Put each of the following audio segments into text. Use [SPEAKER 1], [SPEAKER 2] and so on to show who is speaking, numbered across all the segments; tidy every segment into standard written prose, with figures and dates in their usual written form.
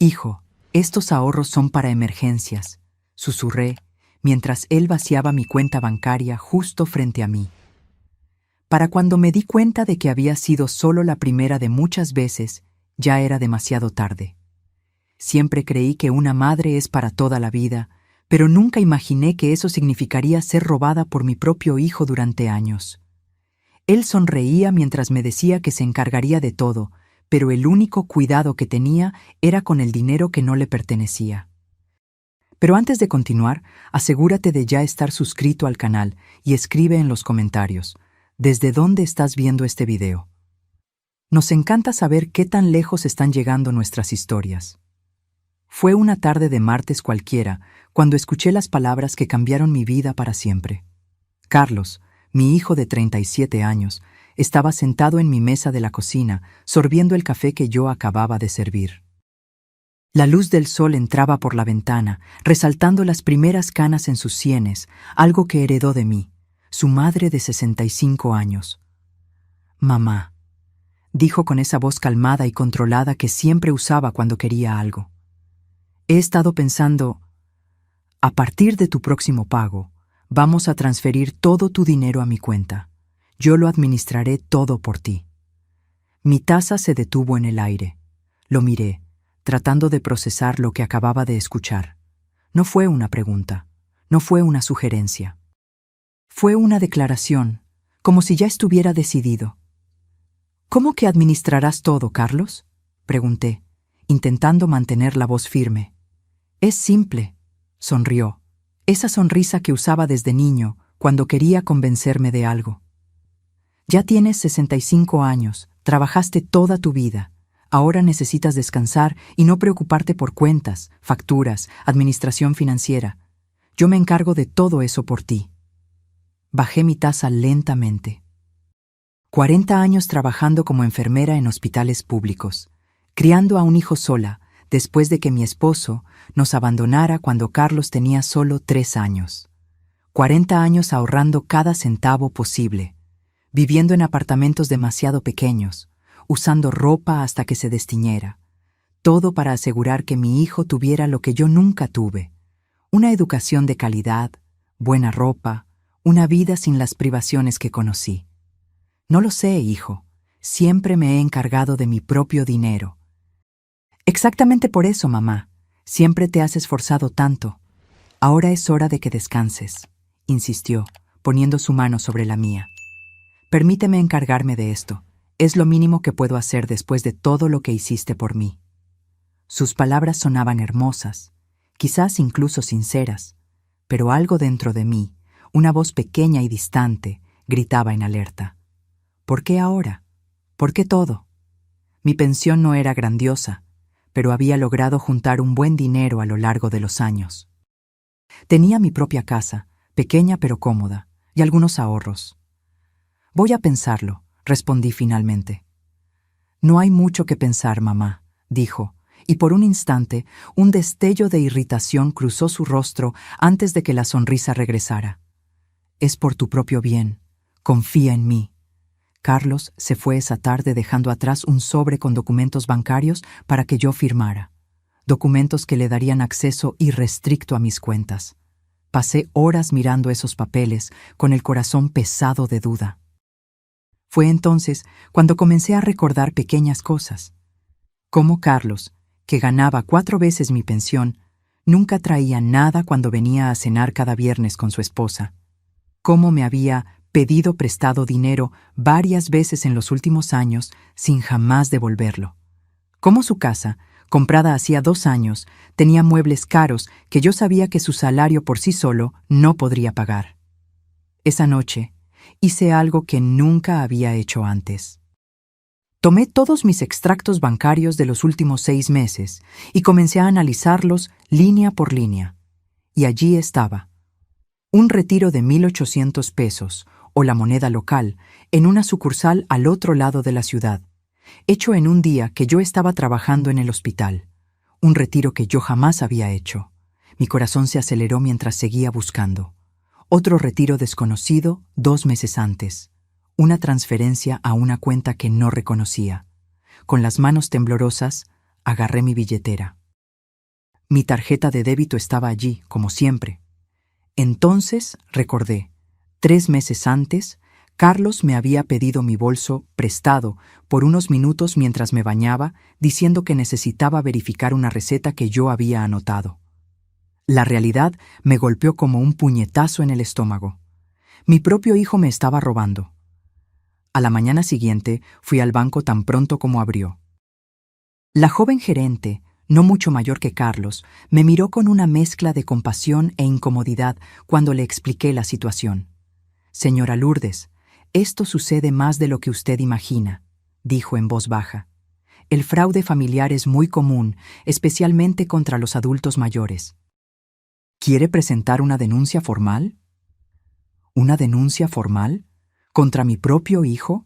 [SPEAKER 1] Hijo, estos ahorros son para emergencias, susurré, mientras él vaciaba mi cuenta bancaria justo frente a mí. Para cuando me di cuenta de que había sido solo la primera de muchas veces, ya era demasiado tarde. Siempre creí que una madre es para toda la vida, pero nunca imaginé que eso significaría ser robada por mi propio hijo durante años. Él sonreía mientras me decía que se encargaría de todo, pero el único cuidado que tenía era con el dinero que no le pertenecía. Pero antes de continuar, asegúrate de ya estar suscrito al canal y escribe en los comentarios ¿desde dónde estás viendo este video? Nos encanta saber qué tan lejos están llegando nuestras historias. Fue una tarde de martes cualquiera cuando escuché las palabras que cambiaron mi vida para siempre. Carlos, mi hijo de 37 años, estaba sentado en mi mesa de la cocina, sorbiendo el café que yo acababa de servir. La luz del sol entraba por la ventana, resaltando las primeras canas en sus sienes, algo que heredó de mí, su madre de 65 años. «Mamá», dijo con esa voz calmada y controlada que siempre usaba cuando quería algo. «He estado pensando, a partir de tu próximo pago, vamos a transferir todo tu dinero a mi cuenta. Yo lo administraré todo por ti». Mi taza se detuvo en el aire. Lo miré, tratando de procesar lo que acababa de escuchar. No fue una pregunta, no fue una sugerencia. Fue una declaración, como si ya estuviera decidido. «¿Cómo que administrarás todo, Carlos?», pregunté, intentando mantener la voz firme. «Es simple», sonrió, esa sonrisa que usaba desde niño cuando quería convencerme de algo. «Ya tienes 65 años, trabajaste toda tu vida. Ahora necesitas descansar y no preocuparte por cuentas, facturas, administración financiera. Yo me encargo de todo eso por ti». Bajé mi taza lentamente. 40 años trabajando como enfermera en hospitales públicos, criando a un hijo sola, después de que mi esposo nos abandonara cuando Carlos tenía solo 3 años. 40 años ahorrando cada centavo posible, viviendo en apartamentos demasiado pequeños, usando ropa hasta que se destiñera. Todo para asegurar que mi hijo tuviera lo que yo nunca tuve: una educación de calidad, buena ropa, una vida sin las privaciones que conocí. No lo sé, hijo. Siempre me he encargado de mi propio dinero. Exactamente por eso, mamá. Siempre te has esforzado tanto. Ahora es hora de que descanses, insistió, poniendo su mano sobre la mía. Permíteme encargarme de esto. Es lo mínimo que puedo hacer después de todo lo que hiciste por mí. Sus palabras sonaban hermosas, quizás incluso sinceras, pero algo dentro de mí, una voz pequeña y distante, gritaba en alerta. ¿Por qué ahora? ¿Por qué todo? Mi pensión no era grandiosa, pero había logrado juntar un buen dinero a lo largo de los años. Tenía mi propia casa, pequeña pero cómoda, y algunos ahorros. «Voy a pensarlo», respondí finalmente. «No hay mucho que pensar, mamá», dijo, y por un instante un destello de irritación cruzó su rostro antes de que la sonrisa regresara. «Es por tu propio bien. Confía en mí». Carlos se fue esa tarde dejando atrás un sobre con documentos bancarios para que yo firmara. Documentos que le darían acceso irrestricto a mis cuentas. Pasé horas mirando esos papeles, con el corazón pesado de duda. Fue entonces cuando comencé a recordar pequeñas cosas. Cómo Carlos, que ganaba 4 veces mi pensión, nunca traía nada cuando venía a cenar cada viernes con su esposa. Cómo me había pedido prestado dinero varias veces en los últimos años sin jamás devolverlo. Cómo su casa, comprada hacía 2 años, tenía muebles caros que yo sabía que su salario por sí solo no podría pagar. Esa noche hice algo que nunca había hecho antes. Tomé todos mis extractos bancarios de los últimos 6 meses y comencé a analizarlos línea por línea. Y allí estaba. Un retiro de 1,800 pesos, o la moneda local, en una sucursal al otro lado de la ciudad, hecho en un día que yo estaba trabajando en el hospital. Un retiro que yo jamás había hecho. Mi corazón se aceleró mientras seguía buscando. Otro retiro desconocido 2 meses antes. Una transferencia a una cuenta que no reconocía. Con las manos temblorosas, agarré mi billetera. Mi tarjeta de débito estaba allí, como siempre. Entonces recordé, 3 meses antes, Carlos me había pedido mi bolso prestado por unos minutos mientras me bañaba, diciendo que necesitaba verificar una receta que yo había anotado. La realidad me golpeó como un puñetazo en el estómago. Mi propio hijo me estaba robando. A la mañana siguiente fui al banco tan pronto como abrió. La joven gerente, no mucho mayor que Carlos, me miró con una mezcla de compasión e incomodidad cuando le expliqué la situación. «Señora Lourdes, esto sucede más de lo que usted imagina», dijo en voz baja. «El fraude familiar es muy común, especialmente contra los adultos mayores». «¿Quiere presentar una denuncia formal?» ¿Una denuncia formal? ¿Contra mi propio hijo?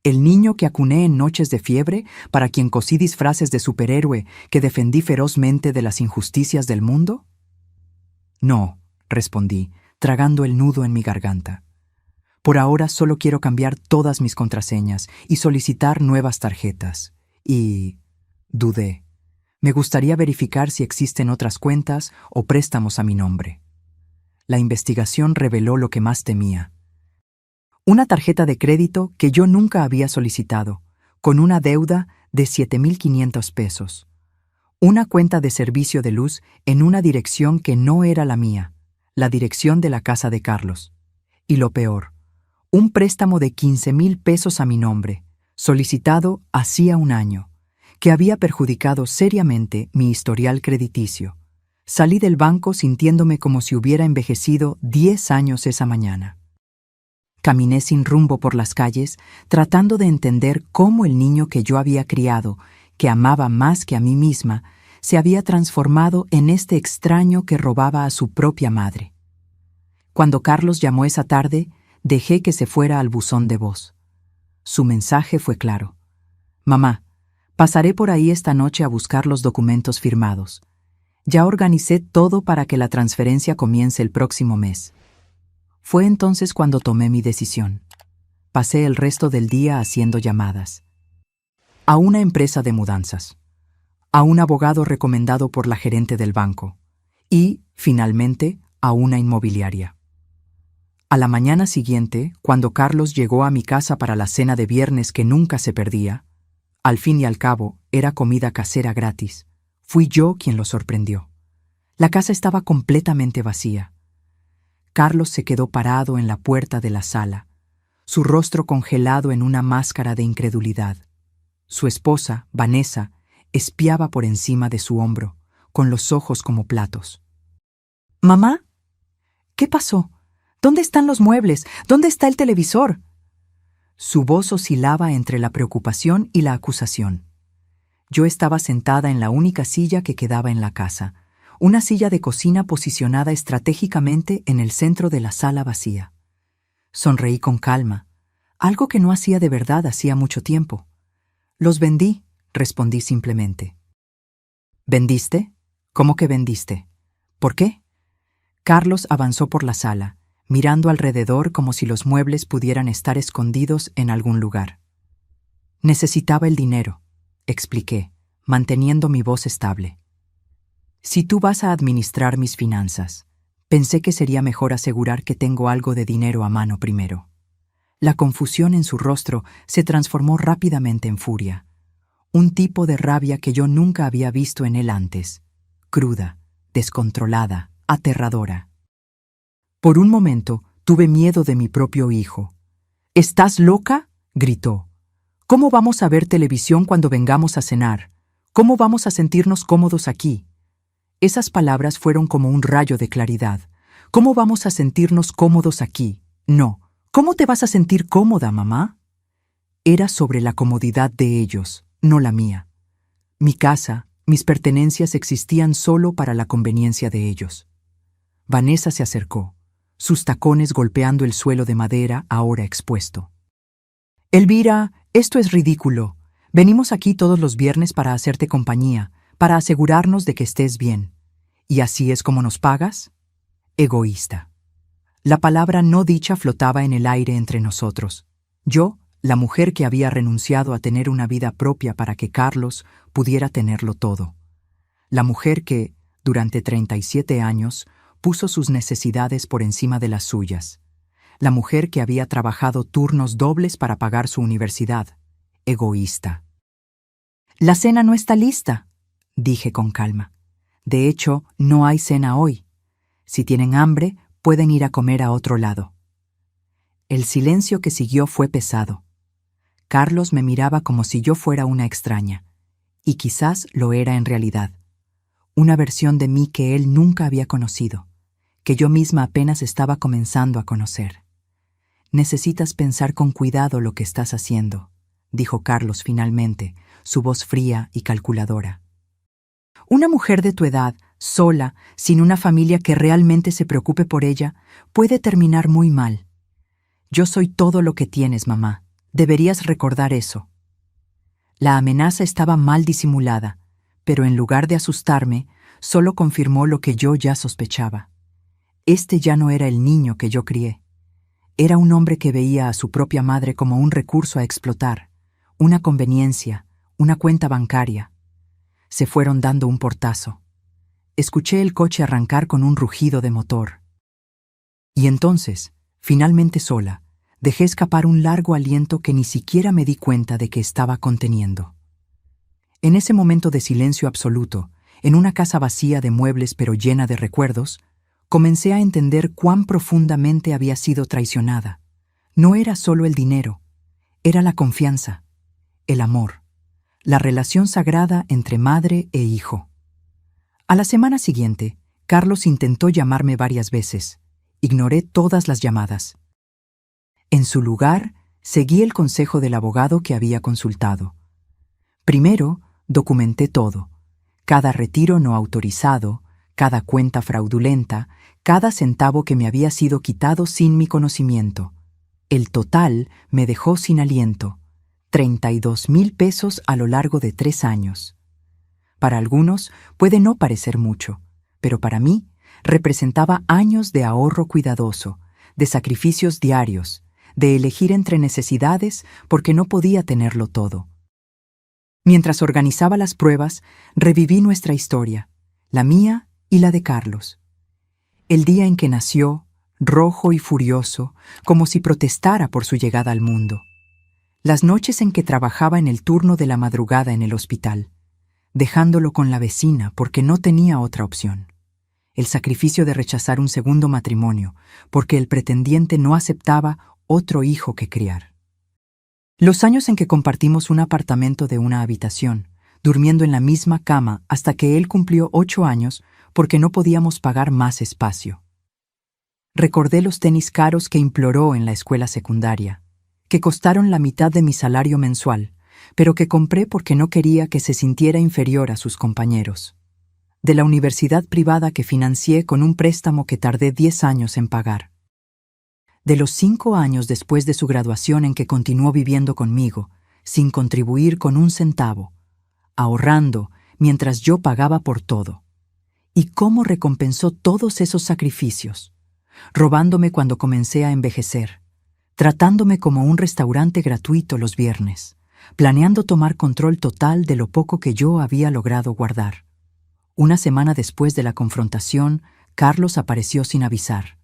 [SPEAKER 1] ¿El niño que acuné en noches de fiebre, para quien cosí disfraces de superhéroe, que defendí ferozmente de las injusticias del mundo? No, respondí, tragando el nudo en mi garganta. Por ahora solo quiero cambiar todas mis contraseñas y solicitar nuevas tarjetas. Y... dudé. Me gustaría verificar si existen otras cuentas o préstamos a mi nombre. La investigación reveló lo que más temía. Una tarjeta de crédito que yo nunca había solicitado, con una deuda de 7,500 pesos. Una cuenta de servicio de luz en una dirección que no era la mía, la dirección de la casa de Carlos. Y lo peor, un préstamo de 15,000 pesos a mi nombre, solicitado hacía un año, que había perjudicado seriamente mi historial crediticio. Salí del banco sintiéndome como si hubiera envejecido 10 años esa mañana. Caminé sin rumbo por las calles, tratando de entender cómo el niño que yo había criado, que amaba más que a mí misma, se había transformado en este extraño que robaba a su propia madre. Cuando Carlos llamó esa tarde, dejé que se fuera al buzón de voz. Su mensaje fue claro. «Mamá, pasaré por ahí esta noche a buscar los documentos firmados. Ya organicé todo para que la transferencia comience el próximo mes». Fue entonces cuando tomé mi decisión. Pasé el resto del día haciendo llamadas. A una empresa de mudanzas, a un abogado recomendado por la gerente del banco y, finalmente, a una inmobiliaria. A la mañana siguiente, cuando Carlos llegó a mi casa para la cena de viernes que nunca se perdía, al fin y al cabo era comida casera gratis, fui yo quien lo sorprendió. La casa estaba completamente vacía. Carlos se quedó parado en la puerta de la sala, su rostro congelado en una máscara de incredulidad. Su esposa, Vanessa, espiaba por encima de su hombro, con los ojos como platos. «¿Mamá? ¿Qué pasó? ¿Dónde están los muebles? ¿Dónde está el televisor?» Su voz oscilaba entre la preocupación y la acusación. Yo estaba sentada en la única silla que quedaba en la casa, una silla de cocina posicionada estratégicamente en el centro de la sala vacía. Sonreí con calma, algo que no hacía de verdad hacía mucho tiempo. «Los vendí», respondí simplemente. «¿Vendiste? ¿Cómo que vendiste? ¿Por qué?» Carlos avanzó por la sala, mirando alrededor como si los muebles pudieran estar escondidos en algún lugar. «Necesitaba el dinero», expliqué, manteniendo mi voz estable. «Si tú vas a administrar mis finanzas, pensé que sería mejor asegurar que tengo algo de dinero a mano primero». La confusión en su rostro se transformó rápidamente en furia, un tipo de rabia que yo nunca había visto en él antes, cruda, descontrolada, aterradora. Por un momento tuve miedo de mi propio hijo. «¿Estás loca?», gritó. «¿Cómo vamos a ver televisión cuando vengamos a cenar? ¿Cómo vamos a sentirnos cómodos aquí?» Esas palabras fueron como un rayo de claridad. «¿Cómo vamos a sentirnos cómodos aquí? No. ¿Cómo te vas a sentir cómoda, mamá?» Era sobre la comodidad de ellos, no la mía. Mi casa, mis pertenencias existían solo para la conveniencia de ellos. Vanessa se acercó, sus tacones golpeando el suelo de madera ahora expuesto. «Elvira, esto es ridículo. Venimos aquí todos los viernes para hacerte compañía, para asegurarnos de que estés bien. ¿Y así es como nos pagas?» Egoísta. La palabra no dicha flotaba en el aire entre nosotros. Yo, la mujer que había renunciado a tener una vida propia para que Carlos pudiera tenerlo todo. La mujer que, durante 37 años, puso sus necesidades por encima de las suyas. La mujer que había trabajado turnos dobles para pagar su universidad. Egoísta. «La cena no está lista», dije con calma. «De hecho, no hay cena hoy. Si tienen hambre, pueden ir a comer a otro lado». El silencio que siguió fue pesado. Carlos me miraba como si yo fuera una extraña, y quizás lo era en realidad. Una versión de mí que él nunca había conocido, que yo misma apenas estaba comenzando a conocer. «Necesitas pensar con cuidado lo que estás haciendo», dijo Carlos finalmente, su voz fría y calculadora. «Una mujer de tu edad, sola, sin una familia que realmente se preocupe por ella, puede terminar muy mal. Yo soy todo lo que tienes, mamá. Deberías recordar eso». La amenaza estaba mal disimulada, pero en lugar de asustarme, solo confirmó lo que yo ya sospechaba. Este ya no era el niño que yo crié. Era un hombre que veía a su propia madre como un recurso a explotar, una conveniencia, una cuenta bancaria. Se fueron dando un portazo. Escuché el coche arrancar con un rugido de motor. Y entonces, finalmente sola, dejé escapar un largo aliento que ni siquiera me di cuenta de que estaba conteniendo. En ese momento de silencio absoluto, en una casa vacía de muebles pero llena de recuerdos, comencé a entender cuán profundamente había sido traicionada. No era solo el dinero, era la confianza, el amor, la relación sagrada entre madre e hijo. A la semana siguiente, Carlos intentó llamarme varias veces. Ignoré todas las llamadas. En su lugar, seguí el consejo del abogado que había consultado. Primero, documenté todo: cada retiro no autorizado, cada cuenta fraudulenta, cada centavo que me había sido quitado sin mi conocimiento. El total me dejó sin aliento: 32,000 pesos a lo largo de 3 años. Para algunos puede no parecer mucho, pero para mí representaba años de ahorro cuidadoso, de sacrificios diarios, de elegir entre necesidades porque no podía tenerlo todo. Mientras organizaba las pruebas, reviví nuestra historia, la mía y la de Carlos. El día en que nació, rojo y furioso, como si protestara por su llegada al mundo. Las noches en que trabajaba en el turno de la madrugada en el hospital, dejándolo con la vecina porque no tenía otra opción. El sacrificio de rechazar un segundo matrimonio porque el pretendiente no aceptaba otro hijo que criar. Los años en que compartimos un apartamento de una habitación, durmiendo en la misma cama hasta que él cumplió 8 años porque no podíamos pagar más espacio. Recordé los tenis caros que imploró en la escuela secundaria, que costaron la mitad de mi salario mensual, pero que compré porque no quería que se sintiera inferior a sus compañeros. De la universidad privada que financié con un préstamo que tardé 10 años en pagar. De los 5 años después de su graduación en que continuó viviendo conmigo, sin contribuir con un centavo, ahorrando mientras yo pagaba por todo. ¿Y cómo recompensó todos esos sacrificios? Robándome cuando comencé a envejecer, tratándome como un restaurante gratuito los viernes, planeando tomar control total de lo poco que yo había logrado guardar. Una semana después de la confrontación, Carlos apareció sin avisar.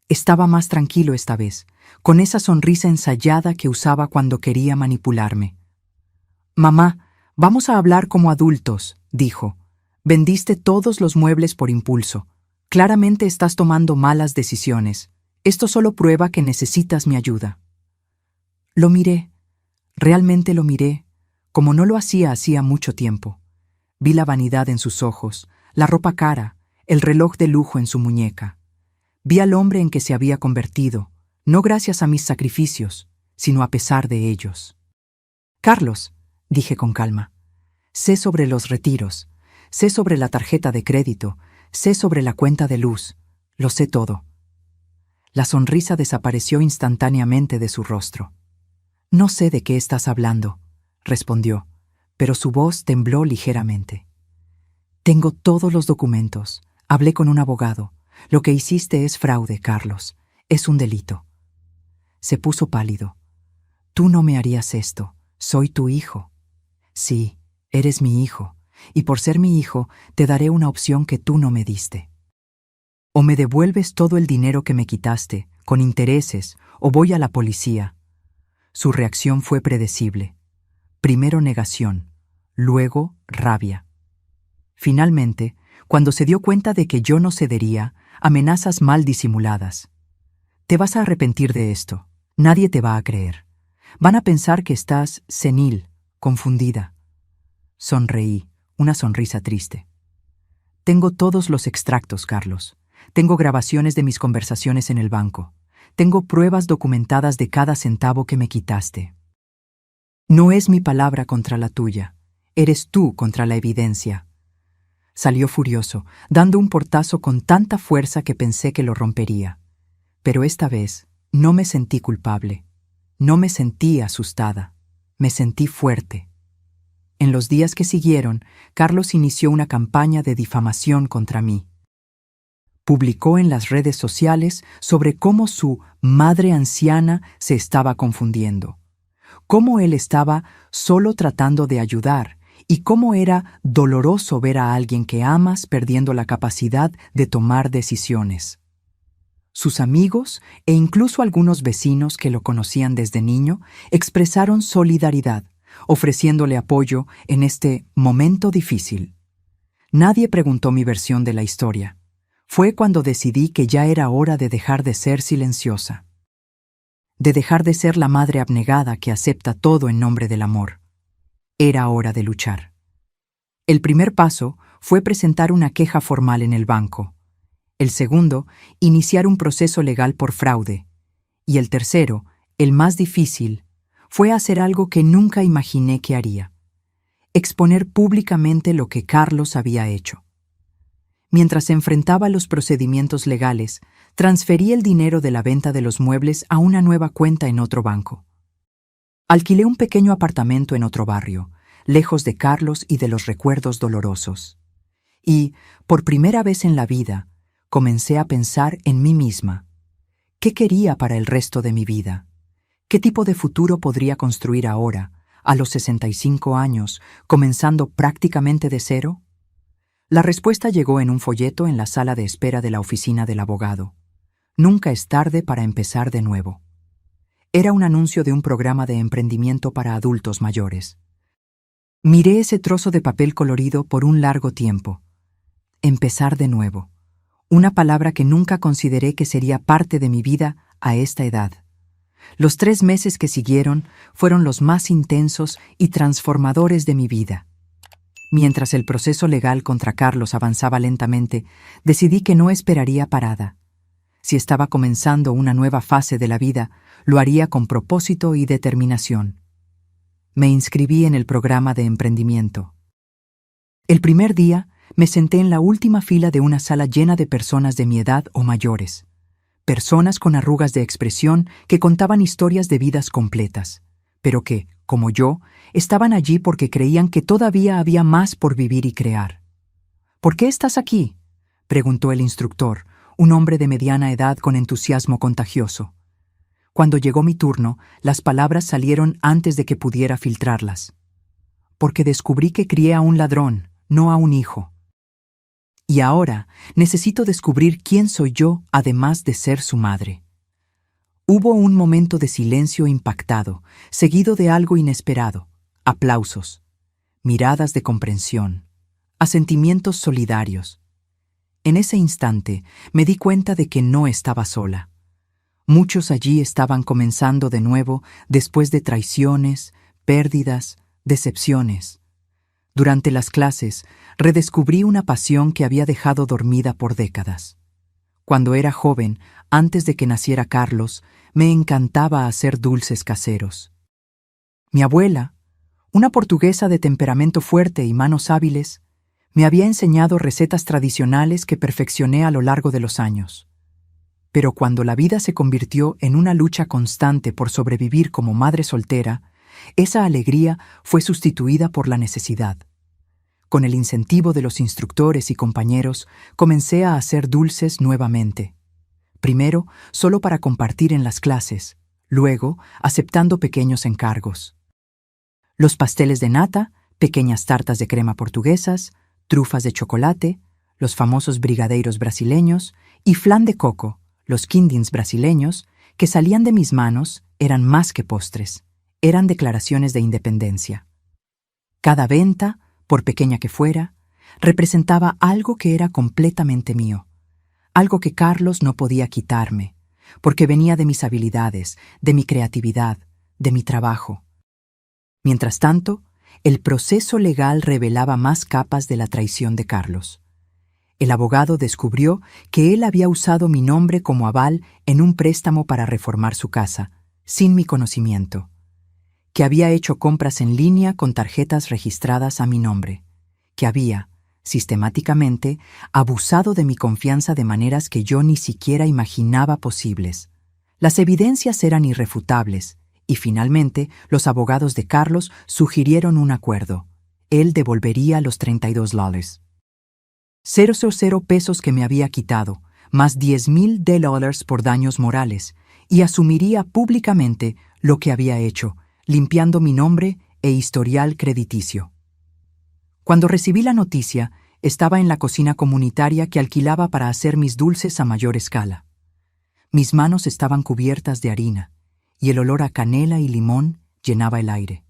[SPEAKER 1] Estaba más tranquilo esta vez, con esa sonrisa ensayada que usaba cuando quería manipularme. «Mamá, vamos a hablar como adultos», dijo. «Vendiste todos los muebles por impulso. Claramente estás tomando malas decisiones. Esto solo prueba que necesitas mi ayuda». Lo miré. Realmente lo miré, como no lo hacía mucho tiempo. Vi la vanidad en sus ojos, la ropa cara, el reloj de lujo en su muñeca. Vi al hombre en que se había convertido, no gracias a mis sacrificios, sino a pesar de ellos. «Carlos», dije con calma, «sé sobre los retiros, sé sobre la tarjeta de crédito, sé sobre la cuenta de luz, lo sé todo». La sonrisa desapareció instantáneamente de su rostro. «No sé de qué estás hablando», respondió, pero su voz tembló ligeramente. «Tengo todos los documentos. Hablé con un abogado. Lo que hiciste es fraude, Carlos. Es un delito». Se puso pálido. «Tú no me harías esto. Soy tu hijo». «Sí, eres mi hijo, y por ser mi hijo, te daré una opción que tú no me diste. O me devuelves todo el dinero que me quitaste, con intereses, o voy a la policía. Su reacción fue predecible. Primero negación, luego rabia. Finalmente, cuando se dio cuenta de que yo no cedería, amenazas mal disimuladas. Te vas a arrepentir de esto. Nadie te va a creer. Van a pensar que estás senil, confundida. Sonreí, una sonrisa triste. Tengo todos los extractos, Carlos. Tengo grabaciones de mis conversaciones en el banco. Tengo pruebas documentadas de cada centavo que me quitaste. No es mi palabra contra la tuya. Eres tú contra la evidencia. Salió furioso, dando un portazo con tanta fuerza que pensé que lo rompería. Pero esta vez no me sentí culpable. No me sentí asustada. Me sentí fuerte. En los días que siguieron, Carlos inició una campaña de difamación contra mí. Publicó en las redes sociales sobre cómo su madre anciana se estaba confundiendo, cómo él estaba solo tratando de ayudar y cómo era doloroso ver a alguien que amas perdiendo la capacidad de tomar decisiones. Sus amigos e incluso algunos vecinos que lo conocían desde niño expresaron solidaridad, ofreciéndole apoyo en este momento difícil. Nadie preguntó mi versión de la historia. Fue cuando decidí que ya era hora de dejar de ser silenciosa, de dejar de ser la madre abnegada que acepta todo en nombre del amor. Era hora de luchar. El primer paso fue presentar una queja formal en el banco. El segundo, iniciar un proceso legal por fraude. Y el tercero, el más difícil, fue hacer algo que nunca imaginé que haría: exponer públicamente lo que Carlos había hecho. Mientras se enfrentaba a los procedimientos legales, transferí el dinero de la venta de los muebles a una nueva cuenta en otro banco. Alquilé un pequeño apartamento en otro barrio, lejos de Carlos y de los recuerdos dolorosos. Y, por primera vez en la vida, comencé a pensar en mí misma. ¿Qué quería para el resto de mi vida? ¿Qué tipo de futuro podría construir ahora, a los 65 años, comenzando prácticamente de cero? La respuesta llegó en un folleto en la sala de espera de la oficina del abogado. Nunca es tarde para empezar de nuevo. Era un anuncio de un programa de emprendimiento para adultos mayores. Miré ese trozo de papel colorido por un largo tiempo. Empezar de nuevo. Una palabra que nunca consideré que sería parte de mi vida a esta edad. Los 3 meses que siguieron fueron los más intensos y transformadores de mi vida. Mientras el proceso legal contra Carlos avanzaba lentamente, decidí que no esperaría parada. Si estaba comenzando una nueva fase de la vida, lo haría con propósito y determinación. Me inscribí en el programa de emprendimiento. El primer día, me senté en la última fila de una sala llena de personas de mi edad o mayores. Personas con arrugas de expresión que contaban historias de vidas completas, pero que, como yo, estaban allí porque creían que todavía había más por vivir y crear. ¿Por qué estás aquí?, preguntó el instructor, un hombre de mediana edad con entusiasmo contagioso. Cuando llegó mi turno, las palabras salieron antes de que pudiera filtrarlas. Porque descubrí que crié a un ladrón, no a un hijo. Y ahora necesito descubrir quién soy yo, además de ser su madre. Hubo un momento de silencio impactado, seguido de algo inesperado: aplausos, miradas de comprensión, asentimientos solidarios. En ese instante me di cuenta de que no estaba sola. Muchos allí estaban comenzando de nuevo después de traiciones, pérdidas, decepciones. Durante las clases, redescubrí una pasión que había dejado dormida por décadas. Cuando era joven, antes de que naciera Carlos, me encantaba hacer dulces caseros. Mi abuela, una portuguesa de temperamento fuerte y manos hábiles, me había enseñado recetas tradicionales que perfeccioné a lo largo de los años. Pero cuando la vida se convirtió en una lucha constante por sobrevivir como madre soltera, esa alegría fue sustituida por la necesidad. Con el incentivo de los instructores y compañeros, comencé a hacer dulces nuevamente. Primero, solo para compartir en las clases, luego, aceptando pequeños encargos. Los pasteles de nata, pequeñas tartas de crema portuguesas, trufas de chocolate, los famosos brigadeiros brasileños y flan de coco, los quindins brasileños, que salían de mis manos, eran más que postres, eran declaraciones de independencia. Cada venta, por pequeña que fuera, representaba algo que era completamente mío, algo que Carlos no podía quitarme, porque venía de mis habilidades, de mi creatividad, de mi trabajo. Mientras tanto, el proceso legal revelaba más capas de la traición de Carlos. El abogado descubrió que él había usado mi nombre como aval en un préstamo para reformar su casa, sin mi conocimiento, que había hecho compras en línea con tarjetas registradas a mi nombre, que había, sistemáticamente, abusado de mi confianza de maneras que yo ni siquiera imaginaba posibles. Las evidencias eran irrefutables, y finalmente los abogados de Carlos sugirieron un acuerdo. Él devolvería los $32. 000 pesos que me había quitado, más $10,000 por daños morales, y asumiría públicamente lo que había hecho, limpiando mi nombre e historial crediticio. Cuando recibí la noticia, estaba en la cocina comunitaria que alquilaba para hacer mis dulces a mayor escala. Mis manos estaban cubiertas de harina, y el olor a canela y limón llenaba el aire.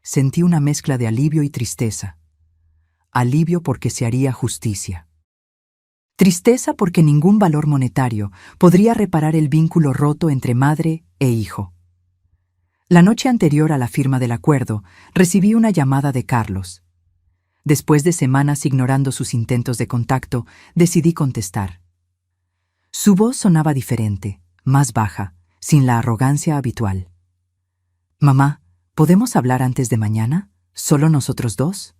[SPEAKER 1] Sentí una mezcla de alivio y tristeza. Alivio porque se haría justicia. Tristeza porque ningún valor monetario podría reparar el vínculo roto entre madre e hijo. La noche anterior a la firma del acuerdo, recibí una llamada de Carlos. Después de semanas ignorando sus intentos de contacto, decidí contestar. Su voz sonaba diferente, más baja, sin la arrogancia habitual. «Mamá, ¿podemos hablar antes de mañana? ¿Solo nosotros dos?»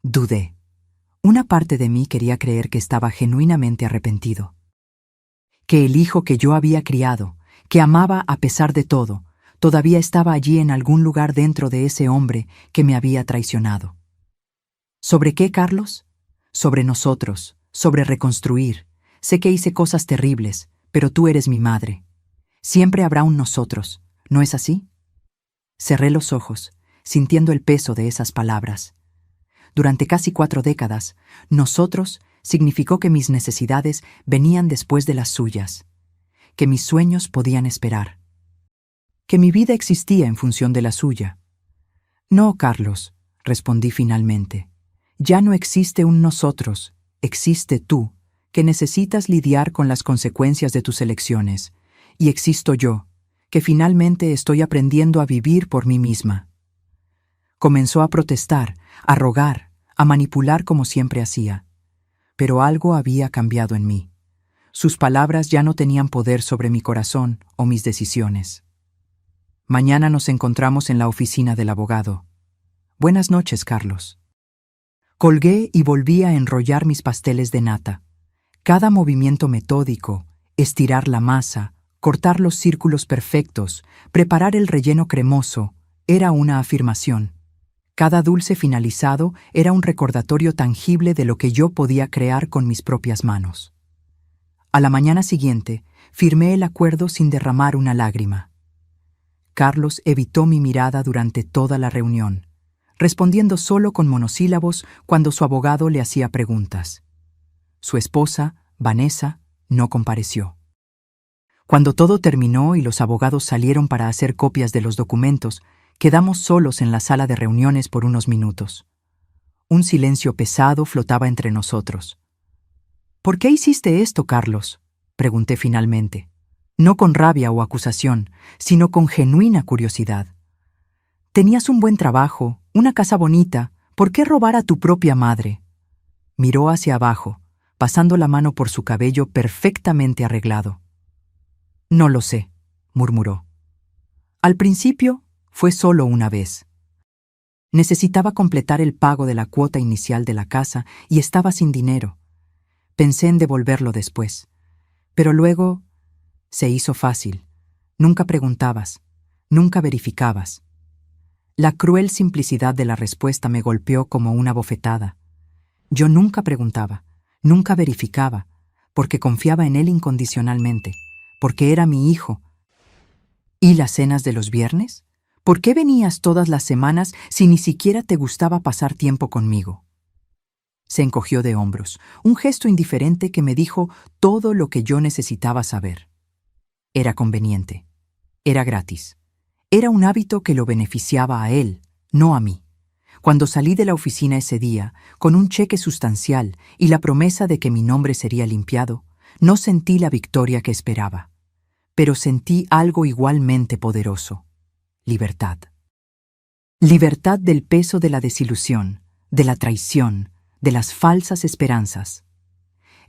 [SPEAKER 1] Dudé. Una parte de mí quería creer que estaba genuinamente arrepentido. Que el hijo que yo había criado, que amaba a pesar de todo, todavía estaba allí en algún lugar dentro de ese hombre que me había traicionado. ¿Sobre qué, Carlos? Sobre nosotros, sobre reconstruir. Sé que hice cosas terribles, pero tú eres mi madre. Siempre habrá un nosotros, ¿no es así? Cerré los ojos, sintiendo el peso de esas palabras. Durante casi 4 décadas, nosotros significó que mis necesidades venían después de las suyas, que mis sueños podían esperar, que mi vida existía en función de la suya. No, Carlos, respondí finalmente. Ya no existe un nosotros, existe tú, que necesitas lidiar con las consecuencias de tus elecciones, y existo yo, que finalmente estoy aprendiendo a vivir por mí misma. Comenzó a protestar, a rogar, a manipular como siempre hacía. Pero algo había cambiado en mí. Sus palabras ya no tenían poder sobre mi corazón o mis decisiones. Mañana nos encontramos en la oficina del abogado. Buenas noches, Carlos. Colgué y volví a enrollar mis pasteles de nata. Cada movimiento metódico, estirar la masa, cortar los círculos perfectos, preparar el relleno cremoso, era una afirmación. Cada dulce finalizado era un recordatorio tangible de lo que yo podía crear con mis propias manos. A la mañana siguiente, firmé el acuerdo sin derramar una lágrima. Carlos evitó mi mirada durante toda la reunión, respondiendo solo con monosílabos cuando su abogado le hacía preguntas. Su esposa, Vanessa, no compareció. Cuando todo terminó y los abogados salieron para hacer copias de los documentos, quedamos solos en la sala de reuniones por unos minutos. Un silencio pesado flotaba entre nosotros. ¿Por qué hiciste esto, Carlos?, pregunté finalmente, no con rabia o acusación, sino con genuina curiosidad. Tenías un buen trabajo, una casa bonita, ¿por qué robar a tu propia madre? Miró hacia abajo, pasando la mano por su cabello perfectamente arreglado. No lo sé, murmuró. Al principio, fue solo una vez. Necesitaba completar el pago de la cuota inicial de la casa y estaba sin dinero. Pensé en devolverlo después. Pero luego se hizo fácil. Nunca preguntabas, nunca verificabas. La cruel simplicidad de la respuesta me golpeó como una bofetada. Yo nunca preguntaba, nunca verificaba, porque confiaba en él incondicionalmente, porque era mi hijo. ¿Y las cenas de los viernes? ¿Por qué venías todas las semanas si ni siquiera te gustaba pasar tiempo conmigo? Se encogió de hombros, un gesto indiferente que me dijo todo lo que yo necesitaba saber. Era conveniente. Era gratis. Era un hábito que lo beneficiaba a él, no a mí. Cuando salí de la oficina ese día, con un cheque sustancial y la promesa de que mi nombre sería limpiado, no sentí la victoria que esperaba. Pero sentí algo igualmente poderoso: libertad. Libertad del peso de la desilusión, de la traición, de las falsas esperanzas.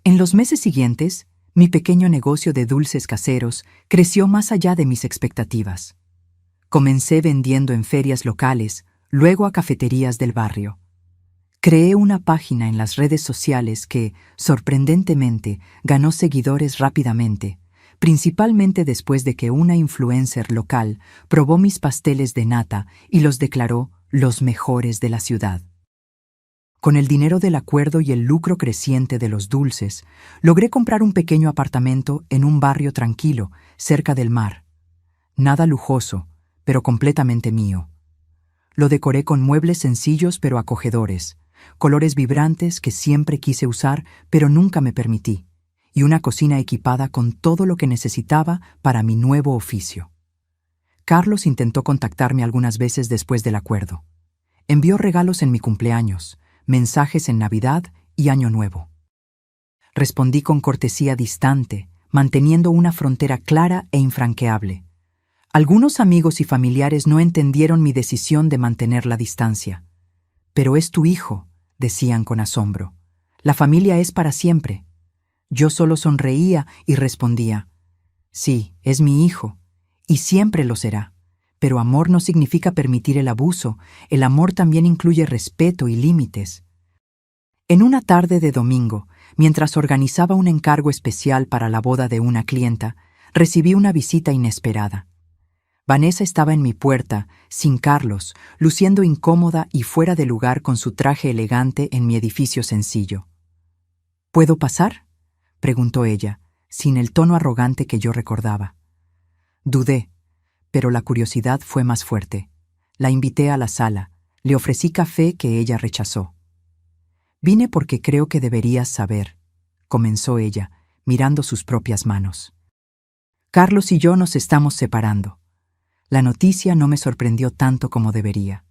[SPEAKER 1] En los meses siguientes, mi pequeño negocio de dulces caseros creció más allá de mis expectativas. Comencé vendiendo en ferias locales, luego a cafeterías del barrio. Creé una página en las redes sociales que, sorprendentemente, ganó seguidores rápidamente, principalmente después de que una influencer local probó mis pasteles de nata y los declaró los mejores de la ciudad. Con el dinero del acuerdo y el lucro creciente de los dulces, logré comprar un pequeño apartamento en un barrio tranquilo, cerca del mar. Nada lujoso, pero completamente mío. Lo decoré con muebles sencillos pero acogedores, colores vibrantes que siempre quise usar pero nunca me permití, y una cocina equipada con todo lo que necesitaba para mi nuevo oficio. Carlos intentó contactarme algunas veces después del acuerdo. Envió regalos en mi cumpleaños, mensajes en Navidad y Año Nuevo. Respondí con cortesía distante, manteniendo una frontera clara e infranqueable. Algunos amigos y familiares no entendieron mi decisión de mantener la distancia. «Pero es tu hijo», decían con asombro. «La familia es para siempre». Yo solo sonreía y respondía: «Sí, es mi hijo, y siempre lo será. Pero amor no significa permitir el abuso, el amor también incluye respeto y límites». En una tarde de domingo, mientras organizaba un encargo especial para la boda de una clienta, recibí una visita inesperada. Vanessa estaba en mi puerta, sin Carlos, luciendo incómoda y fuera de lugar con su traje elegante en mi edificio sencillo. «¿Puedo pasar?», preguntó ella, sin el tono arrogante que yo recordaba. Dudé, pero la curiosidad fue más fuerte. La invité a la sala, le ofrecí café que ella rechazó. «Vine porque creo que deberías saber», comenzó ella, mirando sus propias manos. «Carlos y yo nos estamos separando». La noticia no me sorprendió tanto como debería.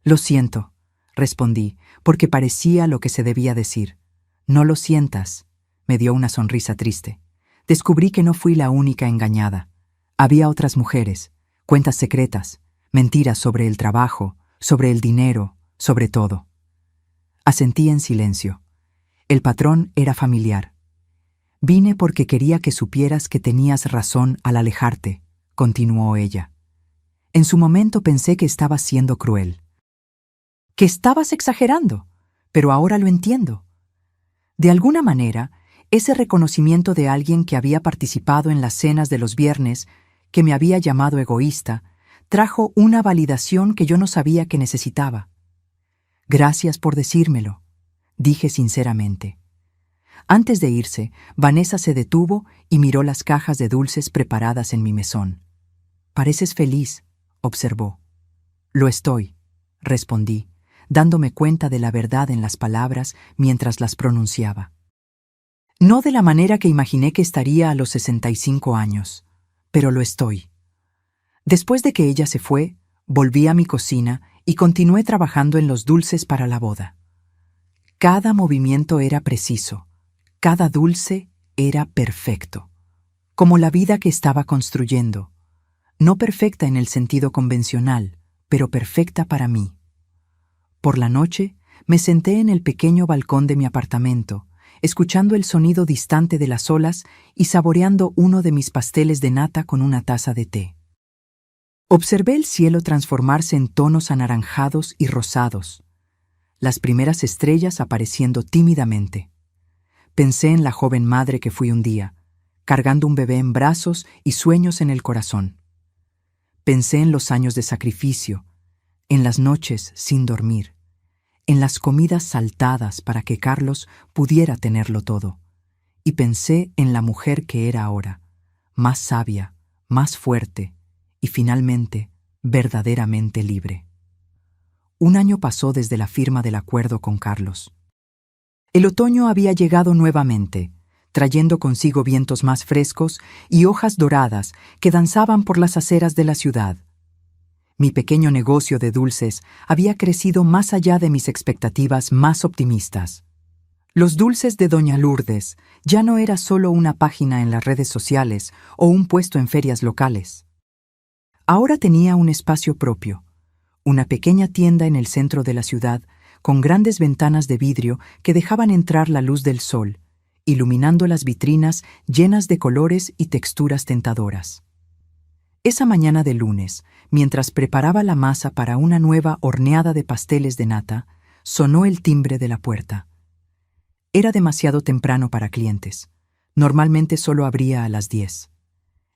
[SPEAKER 1] «Lo siento», respondí, porque parecía lo que se debía decir. «No lo sientas», me dio una sonrisa triste. Descubrí que no fui la única engañada. Había otras mujeres, cuentas secretas, mentiras sobre el trabajo, sobre el dinero, sobre todo. Asentí en silencio. El patrón era familiar. «Vine porque quería que supieras que tenías razón al alejarte», continuó ella. En su momento pensé que estabas siendo cruel. Que estabas exagerando, pero ahora lo entiendo. De alguna manera, ese reconocimiento de alguien que había participado en las cenas de los viernes, que me había llamado egoísta, trajo una validación que yo no sabía que necesitaba. «Gracias por decírmelo», dije sinceramente. Antes de irse, Vanessa se detuvo y miró las cajas de dulces preparadas en mi mesón. «Pareces feliz», observó. «Lo estoy», respondí, dándome cuenta de la verdad en las palabras mientras las pronunciaba. No de la manera que imaginé que estaría a los 65 años, pero lo estoy. Después de que ella se fue, volví a mi cocina y continué trabajando en los dulces para la boda. Cada movimiento era preciso, cada dulce era perfecto, como la vida que estaba construyendo. No perfecta en el sentido convencional, pero perfecta para mí. Por la noche, me senté en el pequeño balcón de mi apartamento, escuchando el sonido distante de las olas y saboreando uno de mis pasteles de nata con una taza de té. Observé el cielo transformarse en tonos anaranjados y rosados, las primeras estrellas apareciendo tímidamente. Pensé en la joven madre que fui un día, cargando un bebé en brazos y sueños en el corazón. Pensé en los años de sacrificio, en las noches sin dormir, en las comidas saltadas para que Carlos pudiera tenerlo todo. Y pensé en la mujer que era ahora, más sabia, más fuerte y finalmente verdaderamente libre. Un año pasó desde la firma del acuerdo con Carlos. El otoño había llegado nuevamente, trayendo consigo vientos más frescos y hojas doradas que danzaban por las aceras de la ciudad. Mi pequeño negocio de dulces había crecido más allá de mis expectativas más optimistas. Los dulces de Doña Lourdes ya no era solo una página en las redes sociales o un puesto en ferias locales. Ahora tenía un espacio propio, una pequeña tienda en el centro de la ciudad con grandes ventanas de vidrio que dejaban entrar la luz del sol, iluminando las vitrinas llenas de colores y texturas tentadoras. Esa mañana de lunes, mientras preparaba la masa para una nueva horneada de pasteles de nata, sonó el timbre de la puerta. Era demasiado temprano para clientes. Normalmente solo abría a las 10.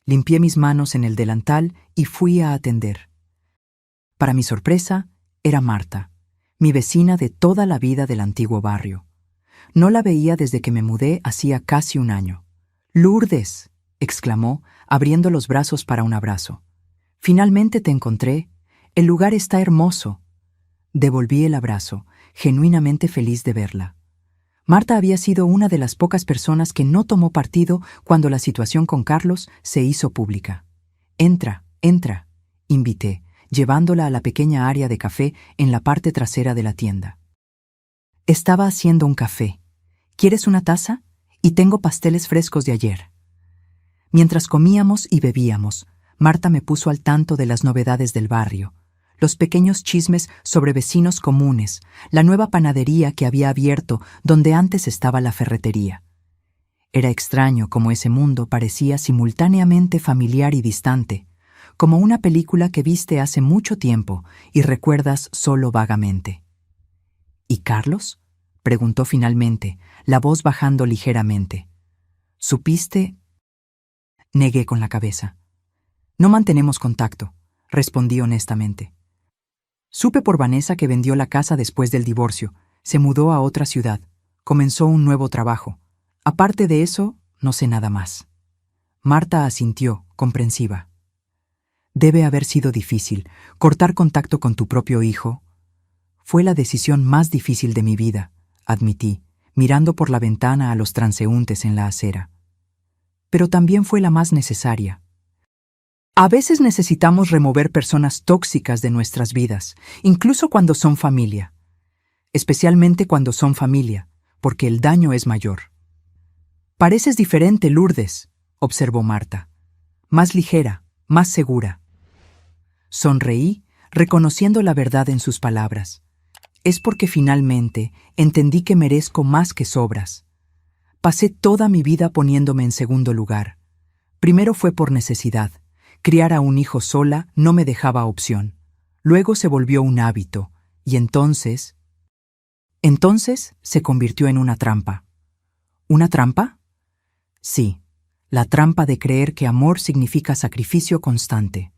[SPEAKER 1] Limpié mis manos en el delantal y fui a atender. Para mi sorpresa, era Marta, mi vecina de toda la vida del antiguo barrio. No la veía desde que me mudé hacía casi un año. «Lourdes», exclamó, abriendo los brazos para un abrazo. «Finalmente te encontré. El lugar está hermoso». Devolví el abrazo, genuinamente feliz de verla. Marta había sido una de las pocas personas que no tomó partido cuando la situación con Carlos se hizo pública. «Entra, entra», invité, llevándola a la pequeña área de café en la parte trasera de la tienda. Estaba haciendo un café. ¿Quieres una taza? Y tengo pasteles frescos de ayer. Mientras comíamos y bebíamos, Marta me puso al tanto de las novedades del barrio, los pequeños chismes sobre vecinos comunes, la nueva panadería que había abierto donde antes estaba la ferretería. Era extraño cómo ese mundo parecía simultáneamente familiar y distante, como una película que viste hace mucho tiempo y recuerdas solo vagamente. ¿Y Carlos?, preguntó finalmente, la voz bajando ligeramente. ¿Supiste? Negué con la cabeza. No mantenemos contacto, respondí honestamente. Supe por Vanessa que vendió la casa después del divorcio, se mudó a otra ciudad, comenzó un nuevo trabajo. Aparte de eso, no sé nada más. Marta asintió, comprensiva. Debe haber sido difícil, cortar contacto con tu propio hijo. Fue la decisión más difícil de mi vida, admití, mirando por la ventana a los transeúntes en la acera. Pero también fue la más necesaria. A veces necesitamos remover personas tóxicas de nuestras vidas, incluso cuando son familia. Especialmente cuando son familia, porque el daño es mayor. Pareces diferente, Lourdes, observó Marta. Más ligera, más segura. Sonreí, reconociendo la verdad en sus palabras. Es porque finalmente entendí que merezco más que sobras. Pasé toda mi vida poniéndome en segundo lugar. Primero fue por necesidad. Criar a un hijo sola no me dejaba opción. Luego se volvió un hábito, y entonces se convirtió en una trampa. ¿Una trampa? Sí, la trampa de creer que amor significa sacrificio constante,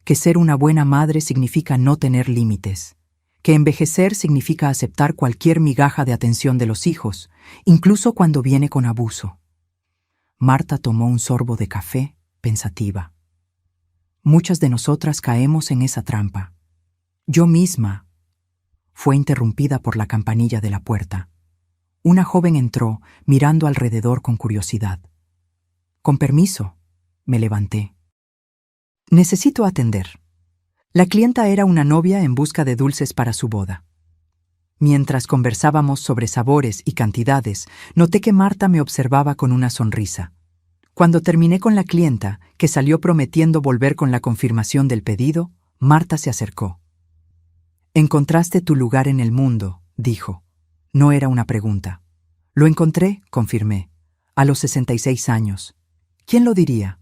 [SPEAKER 1] que ser una buena madre significa no tener límites, que envejecer significa aceptar cualquier migaja de atención de los hijos, incluso cuando viene con abuso. Marta tomó un sorbo de café, pensativa. Muchas de nosotras caemos en esa trampa. Yo misma. Fue interrumpida por la campanilla de la puerta. Una joven entró, mirando alrededor con curiosidad. Con permiso, me levanté. Necesito atender. La clienta era una novia en busca de dulces para su boda. Mientras conversábamos sobre sabores y cantidades, noté que Marta me observaba con una sonrisa. Cuando terminé con la clienta, que salió prometiendo volver con la confirmación del pedido, Marta se acercó. «Encontraste tu lugar en el mundo», dijo. No era una pregunta. «Lo encontré», confirmé, a los 66 años. ¿Quién lo diría?